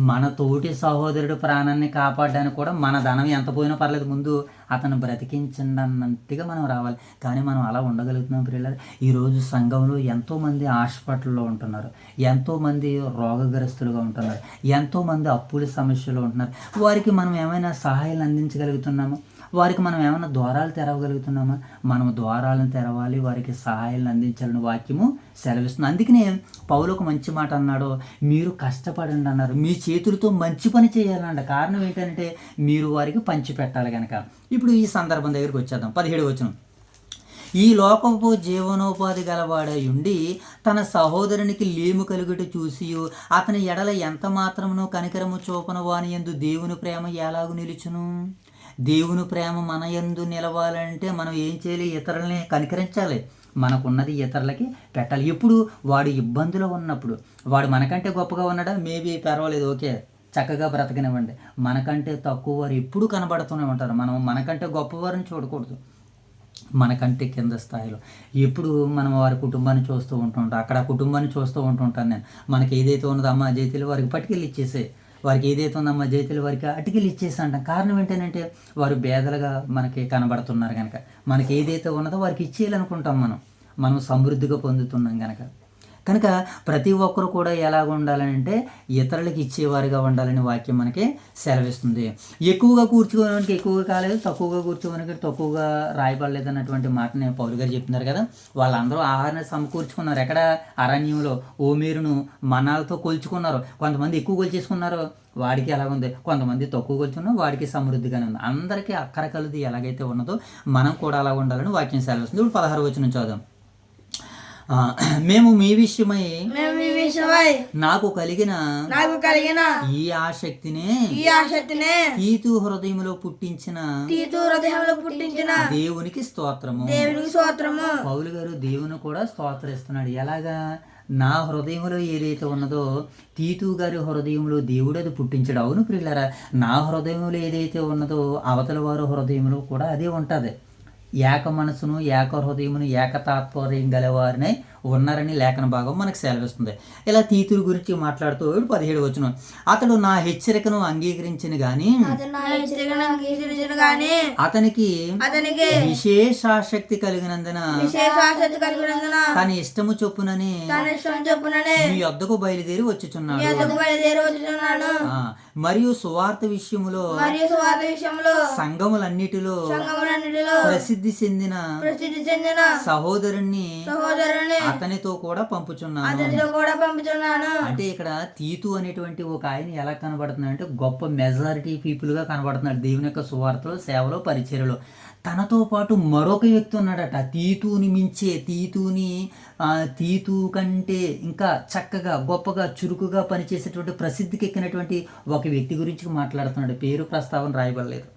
మన తోటి సహోదరుడు ప్రాణాన్ని కాపాడడానికి కూడా మన ధనం ఎంత పోయినా పర్లేదు, ముందు అతను బ్రతికించండి అన్నట్టుగా మనం రావాలి. కానీ మనం అలా ఉండగలుగుతున్నాం పిల్లలు. ఈరోజు సంఘంలో ఎంతోమంది హాస్పిటల్లో ఉంటున్నారు, ఎంతోమంది రోగగ్రస్తులుగా ఉంటున్నారు, ఎంతోమంది అప్పుల సమస్యలు ఉంటున్నారు. వారికి మనం ఏమైనా సహాయాలు అందించగలుగుతున్నామా? వారికి మనం ఏమైనా ద్వారాలు తెరవగలుగుతున్నామా? మనం ద్వారాలను తెరవాలి, వారికి సహాయాలను అందించాలని వాక్యము సెలవిస్తుంది. అందుకనే పౌలు ఒక మంచి మాట అన్నాడు, మీరు కష్టపడండి అన్నారు, మీ చేతులతో మంచి పని చేయాలన్న. కారణం ఏంటంటే మీరు వారికి పంచి పెట్టాలి కనుక. ఇప్పుడు ఈ సందర్భం దగ్గరికి వచ్చేద్దాం. 17వ వచనం. ఈ లోకపు జీవనోపాధి గలవాడై ఉండి తన సహోదరునికి లేము కలుగుట చూసి అతని ఎడల ఎంత మాత్రమునో కనికరము చూపన వాని యందు దేవుని ప్రేమ ఎలాగు నిలుచును? దేవుని ప్రేమ మన యందు నిలవాలంటే మనం ఏం చేయాలి? ఇతరులని కనికరించాలి, మనకున్నది ఇతరులకి పెట్టాలి. ఎప్పుడు వాడు ఇబ్బందులో ఉన్నప్పుడు, వాడు మనకంటే గొప్పగా ఉన్నాడా, మేబీ పర్వాలేదు, ఓకే, చక్కగా బ్రతకనివ్వండి. మనకంటే తక్కువ వారు ఎప్పుడు కనబడుతూనే ఉంటారు. మనం మనకంటే గొప్పవారిని చూడకూడదు, మనకంటే కింద స్థాయిలో ఎప్పుడు మనం వారి కుటుంబాన్ని చూస్తూ ఉంటుంటాం. అక్కడ కుటుంబాన్ని చూస్తూ ఉంటుంటాను నేను. మనకి ఏదైతే ఉన్నదో అమ్మ జైతులు వారికి పట్టుకెళ్ళి ఇచ్చేసే, వారికి ఏదైతే ఉందమ్మా జైతులు వారికి అటుకెళ్ళి ఇచ్చేసి అంటాం. కారణం ఏంటంటే వారు పేదలుగా మనకి కనబడుతున్నారు కనుక మనకి ఏదైతే ఉన్నదో వారికి ఇచ్చేయాలనుకుంటాం. మనం సమృద్ధిగా పొందుతున్నాం కనుక ప్రతి ఒక్కరు కూడా ఎలాగ ఉండాలంటే ఇతరులకు ఇచ్చేవారిగా ఉండాలని వాక్యం మనకి సెలవిస్తుంది. ఎక్కువగా కూర్చోవడానికి ఎక్కువగా కాలేదు, తక్కువగా కూర్చోవడానికి తక్కువగా రాయబడలేదు అన్నటువంటి మాటని పౌలు గారు చెప్తున్నారు కదా. వాళ్ళందరూ ఆహారాన్ని సమకూర్చుకున్నారు. ఎక్కడ? అరణ్యంలో ఓమేరును మన్నాలతో కొలుచుకున్నారు. కొంతమంది ఎక్కువ కొలిచేసుకున్నారు, వాడికి ఎలాగుంది, కొంతమంది తక్కువ కొలుచుకున్నారు, వాడికి సమృద్ధిగానే ఉంది. అందరికీ అక్కర కలది ఎలాగైతే ఉన్నదో మనం కూడా అలా ఉండాలని వాక్యం సెలవిస్తుంది. ఇప్పుడు 16వ వచనం చూద్దాం. మేము మీ విషయమై నాకు కలిగిన ఈ ఆసక్తినే తీతు హృదయంలో పుట్టించిన దేవునికి స్తోత్రము. పౌలు గారు దేవుని కూడా స్తోత్రిస్తున్నాడు. ఎలాగా? నా హృదయంలో ఏదైతే ఉన్నదో తీతు గారి హృదయంలో దేవుడు అది పుట్టించాడు. అవును ప్రియులారా, నా హృదయంలో ఏదైతే ఉన్నదో అవతల వారి హృదయంలో కూడా అదే ఉంటుంది. ఏక మనసును, ఏక హృదయమును, ఏకతాత్పర్యం గలవారినే ఉన్నారని లేఖన భాగం మనకు సెలవిస్తుంది. ఇలా తీతుల గురించి మాట్లాడుతూ 17వ వచనం. అతడు నా హెచ్చరికను అంగీకరించిన గాని అతనికి విశేషాసక్తి కలిగినందున తన ఇష్టము చొప్పునని మీ యొద్దకు బయలుదేరి వచ్చుచున్నాడు. మరియు సువార్త విషయములో సంఘములన్నిటిలో ప్రసిద్ధి చెందిన సహోదరుణ్ణి అతనితో కూడా పంపుచున్నాను. అంటే ఇక్కడ తీతు అనేటువంటి ఒక ఆయన ఎలా కనబడుతున్నాడు అంటే గొప్ప మెజారిటీ పీపుల్ గా కనబడుతున్నాడు దేవుని యొక్క సువార్తలో, సేవలో, పరిచర్యలో. తనతో పాటు మరొక వ్యక్తి ఉన్నాడట, తీతుని మించే, తీతు కంటే ఇంకా చక్కగా గొప్పగా చురుకుగా పనిచేసేటువంటి ప్రసిద్ధికి ఎక్కినటువంటి ఒక వ్యక్తి గురించి మాట్లాడుతున్నాడు. పేరు ప్రస్తావన రాయబడలేదు.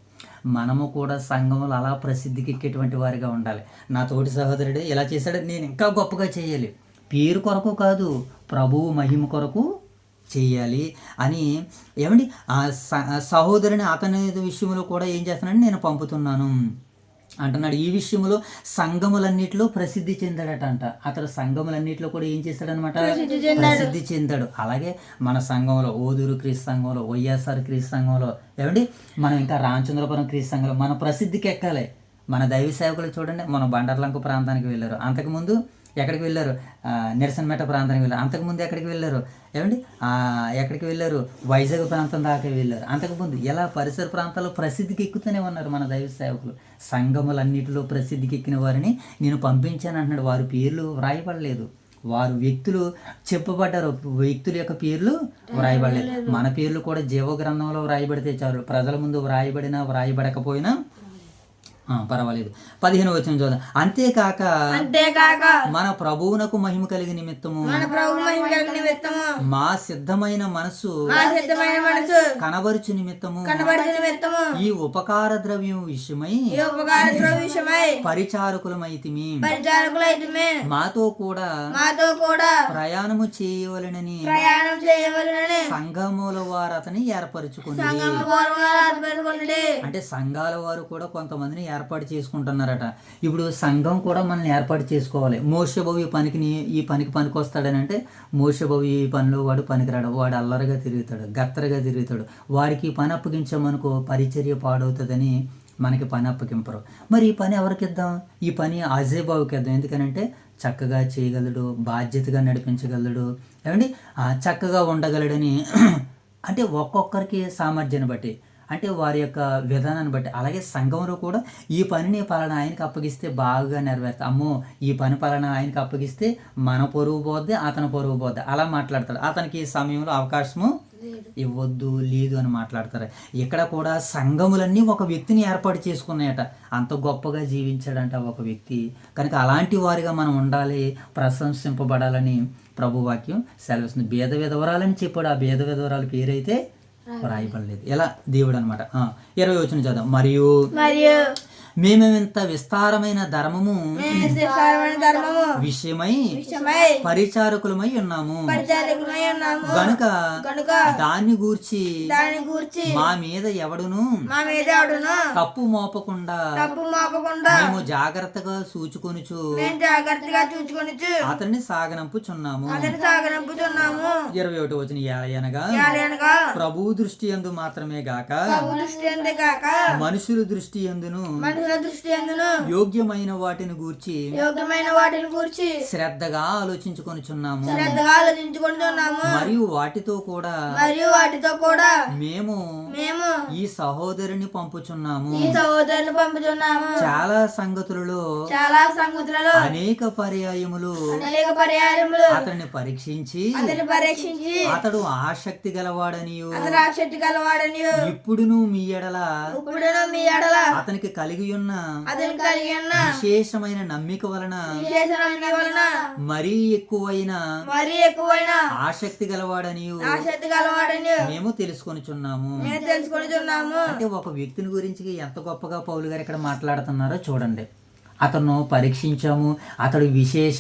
మనము కూడా సంఘములు అలా ప్రసిద్ధికి ఎక్కేటువంటి వారిగా ఉండాలి. నా తోటి సహోదరుడు ఇలా చేశాడు, నేను ఇంకా గొప్పగా చేయాలి, పేరు కొరకు కాదు ప్రభువు మహిమ కొరకు చేయాలి అని ఏమండి ఆ సహోదరుని అతని విషయంలో కూడా ఏం చేస్తున్నాడు, నేను పంపుతున్నాను అంటున్నాడు. ఈ విషయంలో సంఘములన్నిటిలో ప్రసిద్ధి చెందాడట అంట. అతడు సంఘములన్నిటిలో కూడా ఏం చేశాడనమాట, ప్రసిద్ధి చెందాడు. అలాగే మన సంఘంలో ఓదూరు క్రీస్తు సంఘంలో, వైఎస్ఆర్ క్రీస్తు సంఘంలో, ఏమండి మనం ఇంకా రామచంద్రపురం క్రీస్తు సంఘంలో మన ప్రసిద్ధికి ఎక్కాలి. మన దైవ సేవకులు చూడండి, మన బండర్లంక ప్రాంతానికి వెళ్ళారు, అంతకుముందు ఎక్కడికి వెళ్ళారు, నిరసనమెట్ట ప్రాంతానికి వెళ్ళారు, అంతకుముందు ఎక్కడికి వెళ్ళారు, ఏమండి ఎక్కడికి వెళ్ళారు, వైజాగ్ ప్రాంతం దాకా వెళ్ళారు, అంతకుముందు ఇలా పరిసర ప్రాంతాల్లో ప్రసిద్ధికి ఎక్కుతూనే ఉన్నారు మన దైవ సేవకులు. సంఘములన్నిటిలో ప్రసిద్ధికి ఎక్కిన వారిని నేను పంపించాను అంటున్నాడు. వారి పేర్లు వ్రాయబడలేదు, వారు వ్యక్తులు చెప్పబడ్డారు, వ్యక్తుల యొక్క పేర్లు వ్రాయబడలేదు. మన పేర్లు కూడా జీవ గ్రంథంలో వ్రాయబడితే చాలు, ప్రజల ముందు వ్రాయబడినా వ్రాయబడకపోయినా పర్వాలేదు. 15వ వచనం చూద్దాం. అంతేకాక మన ప్రభువునకు మహిమ కలిగి నిమిత్తము మా సిద్ధమైన మనసు కనబరుచు నిమిత్తము ఈ ఉపకార ద్రవ్యం విషయమై పరిచారకులమైతిమి, మాతో కూడా ప్రయాణము చేయవలెనని సంఘముల వారు అతని ఏర్పరచుకుని, అంటే సంఘాల వారు కూడా కొంతమందిని ఏర్పాటు చేసుకుంటున్నారట. ఇప్పుడు సంఘం కూడా మనల్ని ఏర్పాటు చేసుకోవాలి. మోషేబాబు ఈ పనికి వస్తాడని అంటే మోషేబాబు ఈ పనిలో వాడు పనికిరాడు, వాడు అల్లరిగా తిరుగుతాడు, గత్తరగా తిరుగుతాడు, వాడికి పని అప్పగించామనుకో పరిచర్య పాడవుతుందని మనకి పని అప్పగింపరు. మరి ఈ పని ఎవరికి ఇద్దాం, ఈ పని అజయబాబుకి ఇద్దాం. ఎందుకనంటే చక్కగా చేయగలడు, బాధ్యతగా నడిపించగలడు, ఏమండి చక్కగా ఉండగలడని. అంటే ఒక్కొక్కరికి సామర్థ్యాన్ని బట్టి, అంటే వారి యొక్క విధానాన్ని బట్టి. అలాగే సంఘంలో కూడా ఈ పనిని పలానా ఆయనకి అప్పగిస్తే బాగా నెరవేరుతా, అమ్మో ఈ పని పలానా ఆయనకి అప్పగిస్తే మన పొరుగు పోద్ది, అతని పొరుగు పోద్ది, అలా మాట్లాడతాడు. అతనికి ఈ సమయంలో అవకాశము ఇవ్వద్దు, లేదు అని మాట్లాడతారు. ఇక్కడ కూడా సంఘములన్నీ ఒక వ్యక్తిని ఏర్పాటు చేసుకున్నాయట, అంత గొప్పగా జీవించాడంట ఒక వ్యక్తి. కనుక అలాంటి వారిగా మనం ఉండాలి, ప్రశంసింపబడాలని ప్రభు వాక్యం సెలవిస్తుంది. భేద విధవరాలని చెప్పాడు, ఆ భేద విధవరాల పేరైతే రాయబడలేదు. ఎలా దేవుడు అనమాట. 20వ వచనం చదువు. మరియు మేమెంత విస్తారమైన ధర్మము విషయమై పరిచారకులమై ఉన్నాము గనుక దాన్ని గూర్చి మా మీద ఎవడును తప్పు మోపకుండా మేము జాగ్రత్తగా చూచుకొనుచు అతన్ని సాగనంపుచున్నాము. 21వ వచనం. అనగా ప్రభు దృష్టి యందు మాత్రమే గాక మనుషుల దృష్టి యందును యోగ్యమైన వాటిని గూర్చి శ్రద్ధగా ఆలోచించుకొనుచున్నాము. మరియు వాటితో కూడా మేము ఈ సహోదరుని పంపుచున్నాము. చాలా సంగతులలో అనేక పర్యాయములు అతన్ని పరీక్షించి అతడు ఆసక్తి గలవాడనియు ఇప్పుడును మీ ఎడల అతనికి కలిగి ఉన్న విశేషమైన నమ్మిక వలన మరీ ఎక్కువైన ఆసక్తి గలవాడని మేము తెలుసుకొనిచున్నాము. అంటే ఒక వ్యక్తిని గురించి ఎంత గొప్పగా పౌలు గారు ఇక్కడ మాట్లాడుతున్నారో చూడండి. అతను పరీక్షించాము, అతడు విశేష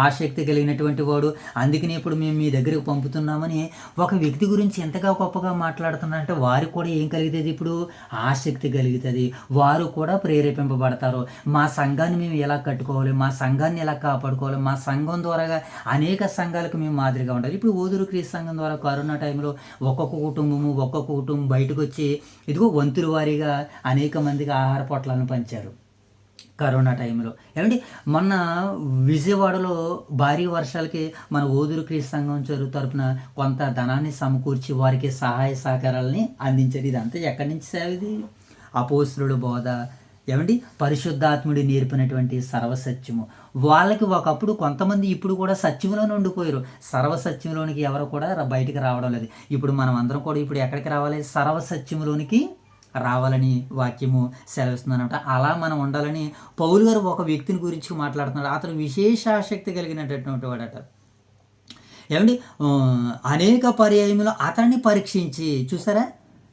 ఆసక్తి కలిగినటువంటి వాడు, అందుకని ఇప్పుడు మేము మీ దగ్గరికి పంపుతున్నామని ఒక వ్యక్తి గురించి ఎంతగా గొప్పగా మాట్లాడుతున్నారంటే వారికి కూడా ఏం కలుగుతుంది, ఇప్పుడు ఆసక్తి కలుగుతుంది, వారు కూడా ప్రేరేపింపబడతారు. మా సంఘాన్ని మేము ఎలా కట్టుకోవాలి, మా సంఘాన్ని ఎలా కాపాడుకోవాలి, మా సంఘం ద్వారా అనేక సంఘాలకు మేము మాదిరిగా ఉండాలి. ఇప్పుడు ఓదూరు క్రీస్తు సంఘం ద్వారా కరోనా టైంలో ఒక్కొక్క కుటుంబం బయటకు వచ్చి ఇదిగో వంతుల వారీగా అనేక మందికి ఆహార పొట్లాలను పంచారు కరోనా టైంలో. ఏమంటే మొన్న విజయవాడలో భారీ వర్షాలకి మన ఓదూరు క్రీస్తు సంఘం తరపున కొంత ధనాన్ని సమకూర్చి వారికి సహాయ సహకారాలని అందించారు. ఇదంతా ఎక్కడి నుంచి సేవ? ఇది అపోస్తుల బోధ, ఏమండి పరిశుద్ధాత్ముడి నేర్పినటువంటి సర్వసత్యము. వాళ్ళకి ఒకప్పుడు కొంతమంది ఇప్పుడు కూడా సత్యంలోనే ఉండిపోయారు, సర్వసత్యంలోనికి ఎవరు కూడా బయటికి రావడం లేదు. ఇప్పుడు మనం అందరం కూడా ఇప్పుడు ఎక్కడికి రావాలి, సర్వసత్యంలోనికి రావాలని వాక్యము సెలవిస్తుందన్నమాట. అలా మనం ఉండాలని పౌలు గారు ఒక వ్యక్తిని గురించి మాట్లాడుతున్నాడు. అతను విశేష ఆసక్తి కలిగినటువంటి వాడట. ఏమండి అనేక పర్యాయములు అతన్ని పరీక్షించి, చూసారా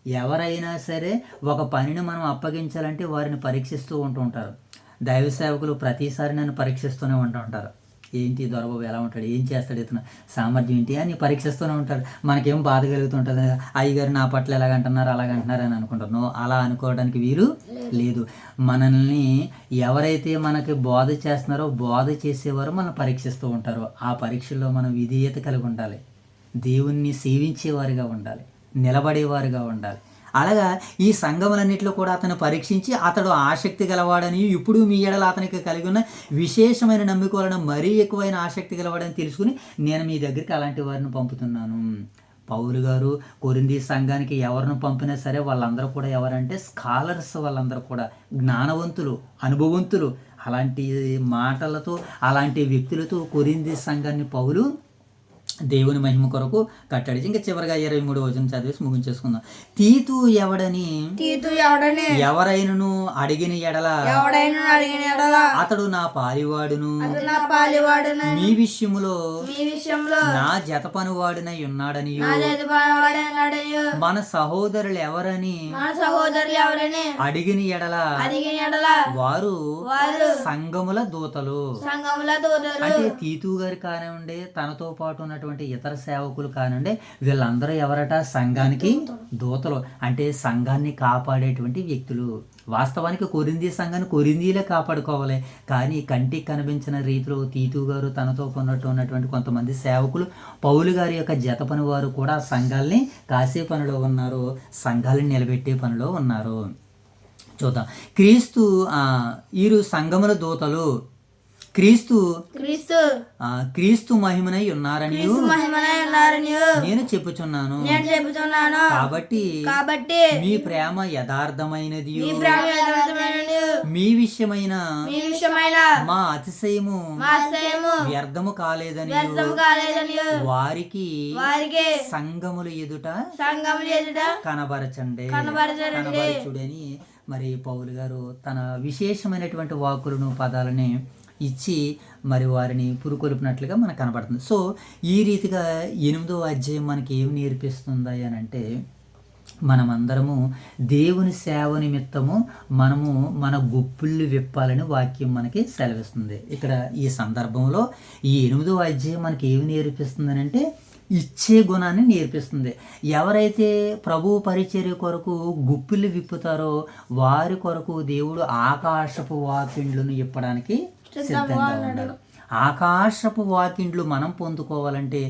ఎవరైనా సరే ఒక పనిని మనం అప్పగించాలంటే వారిని పరీక్షిస్తూ ఉంటుంటారు. దైవ సేవకులు ప్రతిసారి నన్ను పరీక్షిస్తూనే ఉంటుంటారు. ఏంటి దొరబాబు ఎలా ఉంటాడు, ఏం చేస్తాడు, ఇతను సామర్థ్యం ఏంటి అని పరీక్షిస్తూనే ఉంటారు. మనకేం బాధ కలుగుతుంటుంది, అయ్యగారు నా పట్ల ఎలాగంటున్నారు అలాగంటున్నారు అని అనుకుంటారు. అలా అనుకోవడానికి వీలు లేదు. మనల్ని ఎవరైతే మనకి బోధ చేస్తున్నారో బోధ చేసేవారు మనం పరీక్షిస్తూ ఉంటారు. ఆ పరీక్షల్లో మనం విధేయత కలిగి ఉండాలి, దేవుణ్ణి సేవించేవారుగా ఉండాలి, నిలబడేవారుగా ఉండాలి. అలాగా ఈ సంఘములన్నింటిలో కూడా అతను పరీక్షించి అతడు ఆసక్తి గలవాడని, ఇప్పుడు మీ ఎడల అతనికి కలిగి ఉన్న విశేషమైన నమ్మిక వలన మరీ ఎక్కువైన ఆసక్తి గలవాడని తెలుసుకుని నేను మీ దగ్గరికి అలాంటి వారిని పంపుతున్నాను. పౌలు గారు కొరింథీ సంఘానికి ఎవరిని పంపినా సరే వాళ్ళందరూ కూడా ఎవరంటే స్కాలర్స్, వాళ్ళందరూ కూడా జ్ఞానవంతులు, అనుభవంతులు. అలాంటి మాటలతో అలాంటి వ్యక్తులతో కొరింథీ సంఘాన్ని పౌలు దేవుని మహిమ కొరకు కట్టాడు. ఇంకా చివరిగా 23వ వచనం చదివేసి ముగించేసుకుందాం. తీతు ఎవడని ఎవరైనను అడిగిన ఎడల అతడు నా పాలివాడును, మీ విషయములో నా జత పనివాడునై ఉన్నాడని, మన సహోదరులు ఎవరని అడిగిన ఎడల వారు సంఘముల దూతలు. అంటే తీతు గారు కానివ్వండి, తనతో పాటు ఉన్నటువంటి ఇతర సేవకులు కానివ్వండి, వీళ్ళందరూ ఎవరట? సంఘానికి దూతలు. అంటే సంఘాన్ని కాపాడేటువంటి వ్యక్తులు. వాస్తవానికి కొరింథీ సంఘాన్ని కొరింథీలే కాపాడుకోవాలి. కానీ కంటికి కనిపించిన రీతిలో తీతు గారు తనతో ఉన్నటువంటి కొంతమంది సేవకులు, పౌలు గారి యొక్క జత పని వారు కూడా సంఘాలని కాసే పనిలో ఉన్నారు, సంఘాలను నిలబెట్టే పనిలో ఉన్నారు. చూద్దాం. వీరు సంఘముల దూతలు, క్రీస్తు మహిమనై ఉన్నారని నేను చెప్పుచున్నాను. కాబట్టి మీ ప్రేమ యథార్థమైనది, మీ విషయమైన మా అతిశయము వ్యర్థము కాలేదని వారికి సంఘముల ఎదుట కనబరచుడని మరి పౌలు గారు తన విశేషమైనటువంటి వాక్కులను, పదాలని ఇచ్చి మరి వారిని పురుకొల్పినట్లుగా మనకు కనబడుతుంది. సో ఈ రీతిగా 8వ అధ్యాయం మనకి ఏమి నేర్పిస్తుంది అని అంటే, మనమందరము దేవుని సేవ నిమిత్తము మనము మన గుప్పుళ్ళు విప్పాలని వాక్యం మనకి సెలవిస్తుంది. ఇక్కడ ఈ సందర్భంలో ఈ 8వ అధ్యాయం మనకి ఏమి నేర్పిస్తుంది అని అంటే, ఇచ్చే గుణాన్ని నేర్పిస్తుంది. ఎవరైతే ప్రభు పరిచర్య కొరకు గుప్పిళ్ళు విప్పుతారో వారి కొరకు దేవుడు ఆకాశపు వాకిండ్లను ఇప్పడానికి సిద్ధంగా ఉన్నాడు. ఆకాశపు వాకిండ్లు మనం పొందుకోవాలంటే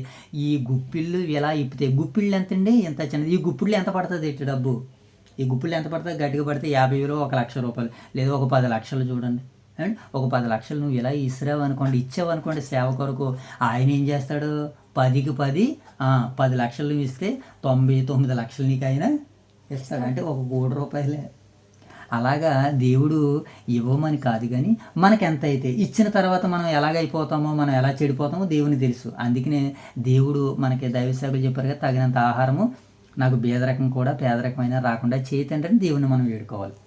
ఈ గుప్పిళ్ళు ఎలా ఇప్పుతాయి? గుప్పిళ్ళు ఎంతండి? ఎంత చిన్నది. ఈ గుప్పిళ్ళు ఎంత పడుతుంది ఇటు డబ్బు? ఈ గుప్పిళ్ళు ఎంత పడుతుంది? గట్టిగా పడితే 50,000, 1,00,000 రూపాయలు, లేదా ఒక 10 లక్షలు. చూడండి, అండ్ ఒక 10 లక్షలు నువ్వు ఇలా ఇచ్చావు అనుకోండి సేవ కొరకు, ఆయన ఏం చేస్తాడు? 10కి 10 లక్షలు ఇస్తే 99 లక్షలు నీకు ఆయన ఇస్తాడు. అంటే 1 కోటి రూపాయలే. అలాగా దేవుడు ఇవ్వమని కాదు, కానీ మనకి ఎంత అయితే ఇచ్చిన తర్వాత మనం ఎలాగైపోతామో, మనం ఎలా చెడిపోతామో దేవుని తెలుసు. అందుకనే దేవుడు మనకి దైవ సేవకులు చెప్పారు కదా, తగినంత ఆహారము నాకు పేదరకం కూడా పేదరకమైన రాకుండా చేతంటే దేవుని మనం వేడుకోవాలి.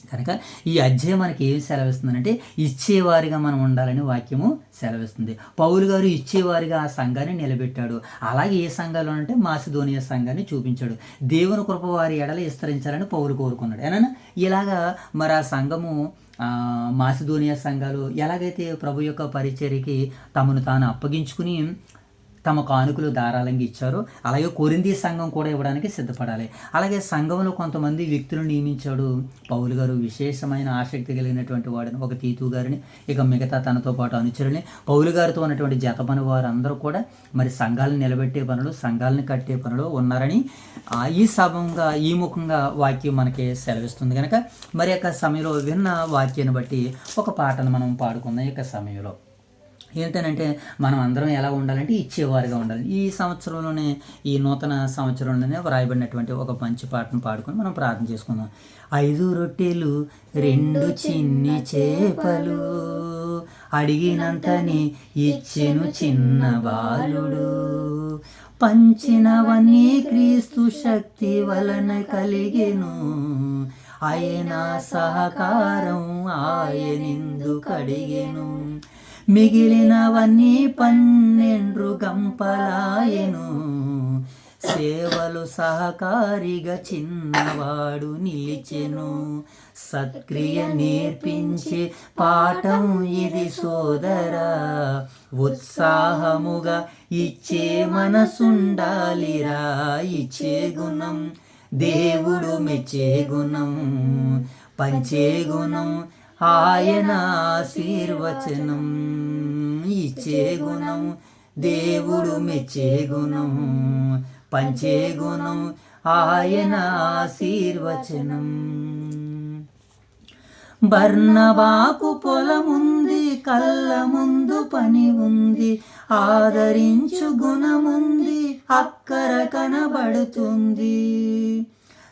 కనుక ఈ అధ్యాయం మనకి ఏం సెలవిస్తుందంటే, ఇచ్చేవారిగా మనం ఉండాలని వాక్యము సెలవిస్తుంది. పౌలు గారు ఇచ్చేవారిగా ఆ సంఘాన్ని నిలబెట్టాడు. అలాగే ఏ సంఘాలు అంటే మాసిదోనియా సంఘాన్ని చూపించాడు. దేవుని కృప వారి ఎడల విస్తరించాలని పౌలు కోరుకున్నాడు. ఏనా ఇలాగా మరి ఆ సంఘము మాసిదోనియా సంఘాలు ఎలాగైతే ప్రభు యొక్క పరిచర్యకి తమను తాను అప్పగించుకుని తమ కానుకలు ధారాళంగా ఇచ్చారు, అలాగే కొరింథీ సంఘం కూడా ఇవ్వడానికి సిద్ధపడాలి. అలాగే సంఘంలో కొంతమంది వ్యక్తులను నియమించాడు పౌలు గారు. విశేషమైన ఆసక్తి కలిగినటువంటి వాడిని, ఒక తీతు గారిని, ఇక మిగతా తనతో పాటు అనుచరుని, పౌలు గారితో ఉన్నటువంటి జత పని వారు అందరూ కూడా మరి సంఘాలను నిలబెట్టే పనులు, సంఘాలను కట్టే పనులు ఉన్నారని ఈ ముఖంగా వాక్యం మనకి సెలవిస్తుంది. కనుక మరి యొక్క సమయంలో విన్న వాక్యాన్ని బట్టి ఒక పాటను మనం పాడుకుందాం. ఈ యొక్క సమయంలో ఏంటంటే మనం అందరం ఎలా ఉండాలంటే ఇచ్చేవారుగా ఉండాలి. ఈ సంవత్సరంలోనే, ఈ నూతన సంవత్సరంలోనే వ్రాయబడినటువంటి ఒక మంచి పాటను పాడుకొని మనం ప్రార్థన చేసుకుందాం. 5 రొట్టెలు 2 చిన్ని చేపలు అడిగినంతని ఇచ్చెను చిన్న బాలుడు, పంచినవన్నీ క్రీస్తు శక్తి వలన కలిగెను, ఆయన సహకారం ఆయనిందు కడిగెను, మిగిలినవన్నీ 12 గంపలాయెను, సేవలు సహకారిగా చిన్నవాడు నిలిచెను. సత్క్రియ నేర్పించే పాఠం ఇది సోదరా, ఉత్సాహముగా ఇచ్చే మనసుండాలిరా. ఇచ్చే గుణం దేవుడు మెచ్చే గుణం, పంచే గుణం ఆయన ఆశీర్వచనం. ఇచ్చే గుణం దేవుడు మెచ్చే గుణం, పంచే గుణం ఆయన ఆశీర్వచనం. బర్నబాకు పొలముంది, కళ్ళ ముందు పని ఉంది, ఆదరించు గుణముంది, అక్కర కనబడుతుంది.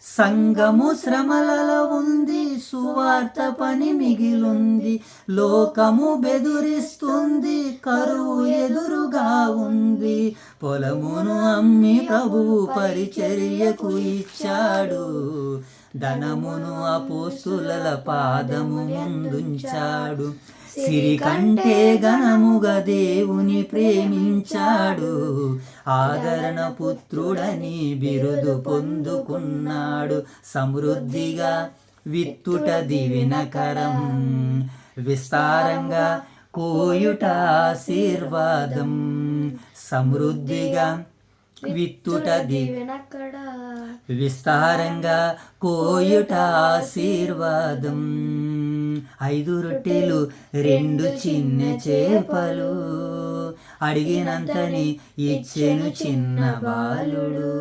సంఘము శ్రమలలో ఉంది, సువార్త పని మిగిలుంది, లోకము బెదిరిస్తుంది, కరువు ఎదురుగా ఉంది. పొలమును అమ్మి ప్రభువు పరిచర్యకు ఇచ్చాడు, ధనమును అపోస్తుల పాదము ముందుంచాడు. సిరి కంటే ఘనముగా దేవుని ప్రేమించాడు, ఆదరణ పుత్రుడని బిరుదు పొందుకున్నాడు. సమృద్ధిగా విత్తుట దీవెనకరం, విస్తారంగా కోయుట ఆశీర్వాదం. సమృద్ధిగా విత్తుట దీవెనక్కడ, విస్తారంగా కోయుట ఆశీర్వాదం. 5 రొట్టెలు 2 చిన్న చేపలు, అడిగినంతని ఇచ్చెను చిన్న బాలుడు.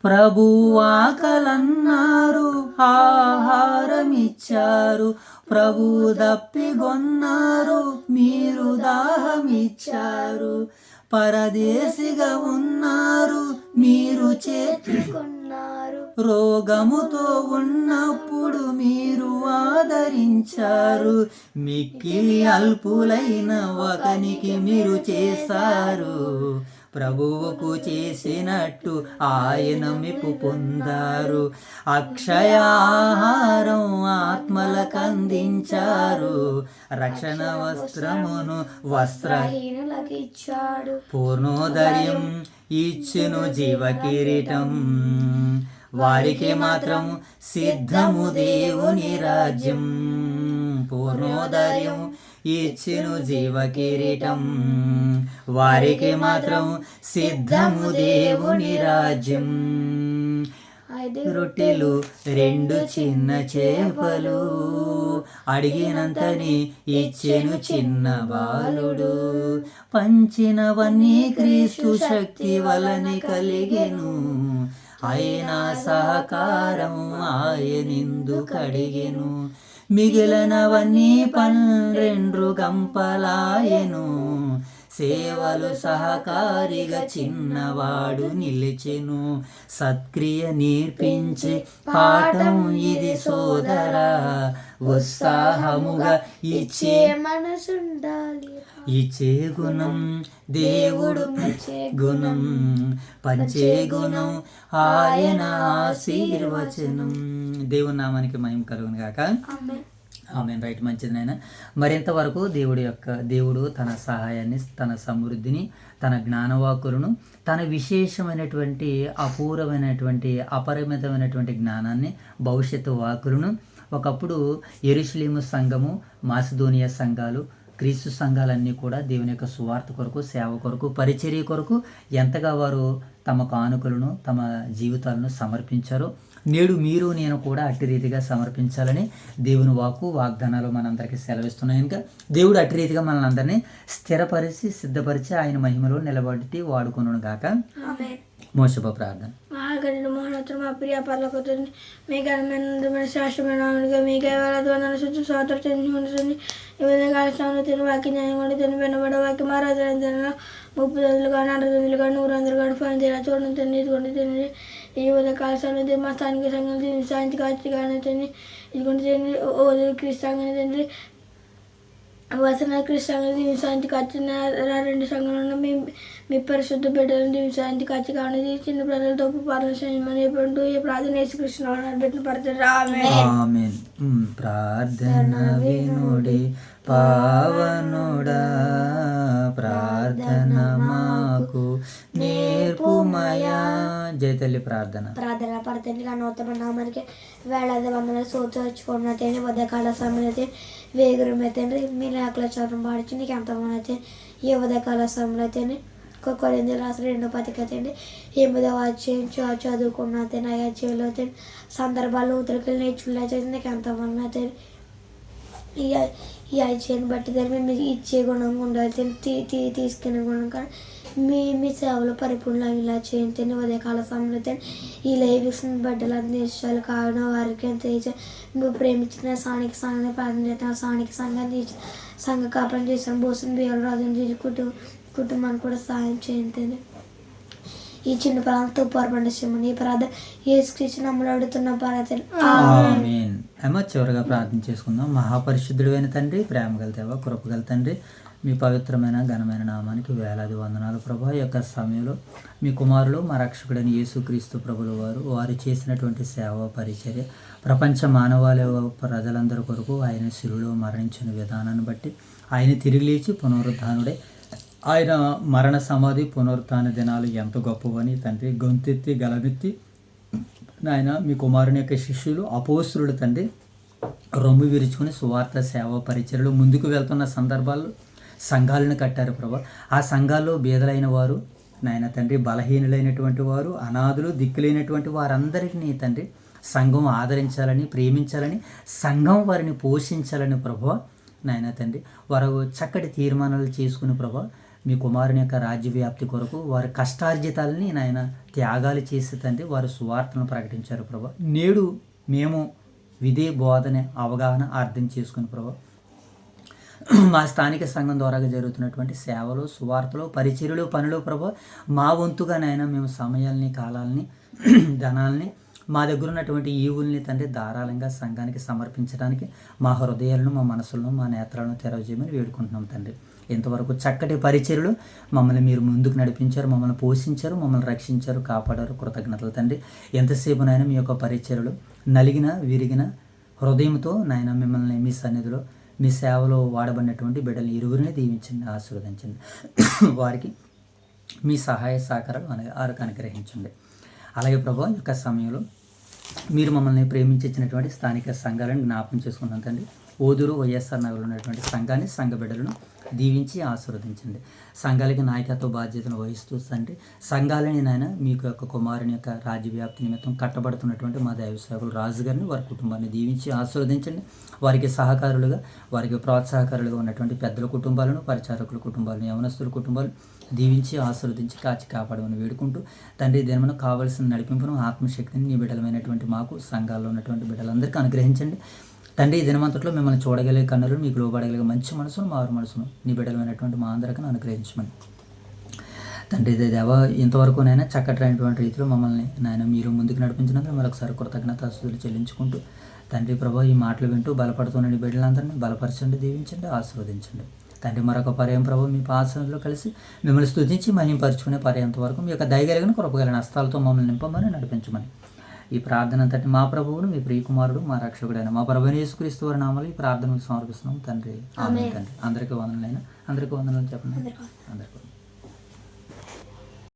ప్రభువు ఆకలన్నారు, ఆహారం ఇచ్చారు. ప్రభువు దప్పిగొన్నారు, మీరు దాహం ఇచ్చారు. పరదేశిగా ఉన్నారు, మీరు చేర్చుకున్నారు. రోగముతో ఉన్నప్పుడు మీరు ఆదరించారు. మిక్కిలి అల్పులైన ఒకనికి మీరు చేశారు. ప్రభువుకు చేసినట్టు ఆయన మెప్పు పొందారు. అక్షయ ఆహారం ఆత్మలకు అందించారు. రక్షణ వస్త్రమును వస్త్రహీనులకు ఇచ్చాడు. పూర్ణోదయం ఇచ్చును జీవ కిరీటం, వారికి మాత్రం సిద్ధము దేవుని రాజ్యం. పూర్ణోదయం ఇచ్చును జీవ కిరీటం, వారికి మాత్రం సిద్ధము దేవుని రాజ్యం. 5 రొట్టెలు 2 చిన్న చేపలు, అడిగినంతని ఇచ్చెను చిన్న బాలుడు. పంచినవన్నీ క్రీస్తు శక్తి వలన కలిగెను, అయినా సహకారం ఆయనిందు కడిగెను. మిగిలినవన్నీ 12 గంపలాయెను, సేవలు సహకారిగా చిన్నవాడు నిలిచెను. సత్క్రియ నేర్పించే పాఠం ఇది సోదరా, ఉత్సాహముగా ఇచ్చే మనసుండాలి. ఇచ్చే గుణం దేవుడు మెచ్చే గుణం, పంచే గుణం ఆయన ఆశీర్వచనం. దేవుని నామానికి మహిమ కలుగును గాక. ఆమేన్. రైట్, మంచిది నాయన. మరింతవరకు దేవుడు తన సహాయాన్ని, తన సమృద్ధిని, తన జ్ఞానవాకులను, తన విశేషమైనటువంటి అపూర్వమైనటువంటి అపరిమితమైనటువంటి జ్ఞానాన్ని, భవిష్యత్తు వాకులను ఒకప్పుడు యెరూషలేము సంఘము, మాసిదోనియా సంఘాలు, క్రీస్తు సంఘాలన్నీ కూడా దేవుని యొక్క సువార్త కొరకు, సేవ కొరకు, పరిచర్య కొరకు ఎంతగా వారు తమ కానుకలను, తమ జీవితాలను సమర్పించారో నేడు మీరు నేను కూడా అట్టి రీతిగా సమర్పించాలని దేవుని వాగ్దానాలు మనందరికీ సెలవిస్తున్నాయి. ఇంకా దేవుడు అట్టి రీతిగా మనల్ని అందరినీ స్థిరపరిచి, సిద్ధపరిచి ఆయన మహిమలో నిలబడి వాడుకొనును గాక. మోషబ ప్రార్థన. మహాగణుడు మహోన్నతుడు మా ప్రియ పరలోక తండ్రి, మీ ఘనమైన శాశ్వతమైన నామముగా మీకే వేలాది వందనాలు స్తుతులు స్తోత్రాలు చెల్లించుకుంటున్నాను. ఈ విధంగా కాలస్థానంలో తిని వాక్యం న్యాయంగా తిని వెనబడే వాక్యం ఆరాధన 30 రోజులు కానీ 60 రోజులు కానీ 100 కానీ ఫోన్ తీరా చూడండి తండ్రి. ఇదిగోండి తండ్రి, ఈ విధంగా కాలస్థానంలో మా స్థానిక సంఘం తిని సాయంత్రం కాచి కానీ తండ్రి. ఇదిగోండి తండ్రి, ఓదులు క్రీస్తాంగని తండ్రి, వసన క్రీస్తాంగని దీని సాయంత్రం కాచిన 2 సంఘంలో మీ పరిశుద్ధ బిడ్డలను దీని సాయంత్రం కాచి కానీ చిన్న ప్రజలతో పాలన ఎప్పుడు ఏ ప్రార్థన యేసుకృష్ణ పెట్టిన పడతారు. ఆమేన్. ప్రార్థన వినుడి పావనుడా, ప్రార్థన మాకు తల్లి ప్రార్థన పడతండి గణోత్తమ నామానికి వేలాది వందల సూచించుకున్న తండ్రి ఉదయకాల సమయంలో అయితే వేగురమే తండ్రి మీ లేఖల చదువు పాడించి నీకు ఎంతమంది అయితే ఈ ఉదయకాల సమయంలో అయితే కొరింథీ రాసిన 2:10 8వ అధ్యాయం చదువుకున్న అధ్యాయంలో సందర్భాలు ఉత్తరకెళ్ళి నేర్చుకునే నీకు ఎంతమంది అయితే ఈ అధ్యాయాన్ని బట్టి మేము ఇచ్చే గుణంగా ఉండాలి తీసుకునే గుణం కానీ మీ సేవలో పరిపూర్ణ ఇలా చేయండి ఉదయకాల సమయంలో ఈ లైవ్స్ని బట్టలు అందించాలి కావున వారికి నువ్వు ప్రేమించిన స్థానిక సంఘాన్ని ప్రార్థన చేస్తాను స్థానిక సంఘాన్ని సంఘ కాపం చేస్తాను బోసం బియ్యాలు రాజు కుటుంబానికి కూడా సహాయం చేయండి. ఈ చిన్న ప్రాంతంతో పొరపండి ప్రార్థన యేసుక్రీస్తు నామములో అడుగుతున్న ప్రార్థన ఆమేన్. అమ్మ చివరిగా ప్రార్థన చేసుకుందాం. మహాపరిశుద్ధుడైన తండ్రి, ప్రేమగల దేవ, కృపగల తండ్రి, మీ పవిత్రమైన ఘనమైన నామానికి వేలాది వందనాలు ప్రభా. ఈ యొక్క సమయంలో మీ కుమారులు మా రక్షకుడైన యేసుక్రీస్తు ప్రభుల వారు చేసినటువంటి సేవ పరిచర్య ప్రపంచ మానవాళి ప్రజలందరి కొరకు ఆయన శిలువలో మరణించిన విధానాన్ని బట్టి ఆయన తిరిగి లేచి పునరుద్ధానుడై ఆయన మరణ సమాధి పునరుత్థాన దినాలు ఎంత గొప్పవని తండ్రి గొంతెత్తి గలమెత్తి నాయన మీ కుమారుని యొక్క శిష్యులు అపోస్తులు తండ్రి రొమ్ము విరుచుకుని సువార్త సేవ పరిచర్యలు ముందుకు వెళ్తున్న సందర్భాల్లో సంఘాలను కట్టారు ప్రభా. ఆ సంఘాల్లో బీదలైన వారు నాయన తండ్రి బలహీనులైనటువంటి వారు అనాథులు దిక్కులేనటువంటి వారందరికీ తండ్రి సంఘం ఆదరించాలని ప్రేమించాలని సంఘం వారిని పోషించాలని ప్రభా నాయన తండ్రి వారు చక్కటి తీర్మానాలు చేసుకుని ప్రభా మీ కుమారుని యొక్క రాజ్య వ్యాప్తి కొరకు వారి కష్టార్జితాలని నాయన త్యాగాలు చేసి తండ్రి వారు సువార్తను ప్రకటించారు ప్రభా. నేడు మేము విధే బోధన అవగాహన అర్థం చేసుకుని ప్రభా మా స్థానిక సంఘం ద్వారా జరుగుతున్నటువంటి సేవలు సువార్తలు పరిచర్యలు పనులు ప్రభా మా వంతుగా నాయన మేము సమయాల్ని కాలాలని ధనాల్ని మా దగ్గర ఉన్నటువంటి ఈవుల్ని తండ్రి ధారాళంగా సంఘానికి సమర్పించడానికి మా హృదయాలను మా మనసులను మా నేత్రాలను తెరవజేయమని వేడుకుంటున్నాం తండ్రి. ఇంతవరకు చక్కటి పరిచర్యలు మమ్మల్ని మీరు ముందుకు నడిపించారు, మమ్మల్ని పోషించారు, మమ్మల్ని రక్షించారు, కాపాడారు. కృతజ్ఞతలు తండ్రి. ఎంతసేపు నాయన మీ యొక్క పరిచర్యలు నలిగిన విరిగిన హృదయంతో నాయన మిమ్మల్ని మీ సన్నిధిలో మీ సేవలో వాడబడినటువంటి బిడ్డలు ఇరువురిని దీవించండి, ఆశీర్వదించండి. వారికి మీ సహాయ సహకారాలు వారికి అనుగ్రహించండి. అలాగే ప్రభా యొక్క సమయంలో మీరు మమ్మల్ని ప్రేమించినటువంటి స్థానిక సంఘాలను జ్ఞాపకం చేసుకున్నాం తండ్రి. ఓదూరు వైఎస్ఆర్ నగర్లో ఉన్నటువంటి సంఘాన్ని సంఘ బిడ్డలను దీవించి ఆశీర్వదించండి. సంఘాలకి నాయకత్వ బాధ్యతను వహిస్తూ తండ్రి సంఘాలని నాయన మీకు యొక్క కుమారుని యొక్క రాజ్యవ్యాప్తి నిమిత్తం కట్టబడుతున్నటువంటి మా దైవ సేవకులు రాజు గారిని వారి కుటుంబాన్ని దీవించి ఆశీర్వదించండి. వారికి సహకారులుగా వారికి ప్రోత్సాహకారులుగా ఉన్నటువంటి పెద్దల కుటుంబాలను పరిచారకుల కుటుంబాలను యవనస్తుల కుటుంబాలు దీవించి ఆశీర్వదించి కాచి కాపాడమని వేడుకుంటూ తండ్రి దినమును కావలసిన నడిపింపును ఆత్మశక్తిని నీ బిడ్డలమైనటువంటి మాకు సంఘాల్లో ఉన్నటువంటి బిడ్డలందరికీ అనుగ్రహించండి తండ్రి. ఈ దినమంతట్లో మిమ్మల్ని చూడగలిగే కన్నులు మీకు లోబడగలిగే మంచి మనసును మారు మనసును నీ బిడ్డలమైనటువంటి మా అందరికీ అనుగ్రహించమని తండ్రి. దేవ ఇంతవరకునైనా చక్కటైనటువంటి రీతిలో మమ్మల్ని నాయన మీరు ముందుకు నడిపించినందుకు మరొకసారి కృతజ్ఞతాస్తుతులు చెల్లించుకుంటూ తండ్రి ప్రభా ఈ మాటలు వింటూ బలపడుతున్న నీ బిడ్డలందరినీ బలపరచండి, దీవించండి, ఆశీర్వదించండి తండ్రి. మరొక పర్యం ప్రభు మీ పాసనలో కలిసి మిమ్మల్ని స్తుతించి మహింపరుచుకునే పర్యంత వరకు మీ యొక్క దయగలిగిన కృపగలిగిన హస్తాలతో మమ్మల్ని నింపమని నడిపించమని ఈ ప్రార్థన అంతటి మా ప్రభువును మీ ప్రియకుమారుడు మా రక్షకుడైన మా ప్రభువైన యేసుక్రీస్తు వారి నామములో ఈ ప్రార్థనకు సమర్పిస్తున్నాం తండ్రి. ఆమేన్ తండ్రి. అందరికీ వందనాలైనా అందరికీ వందనాలు చెప్పండి. అందరికీ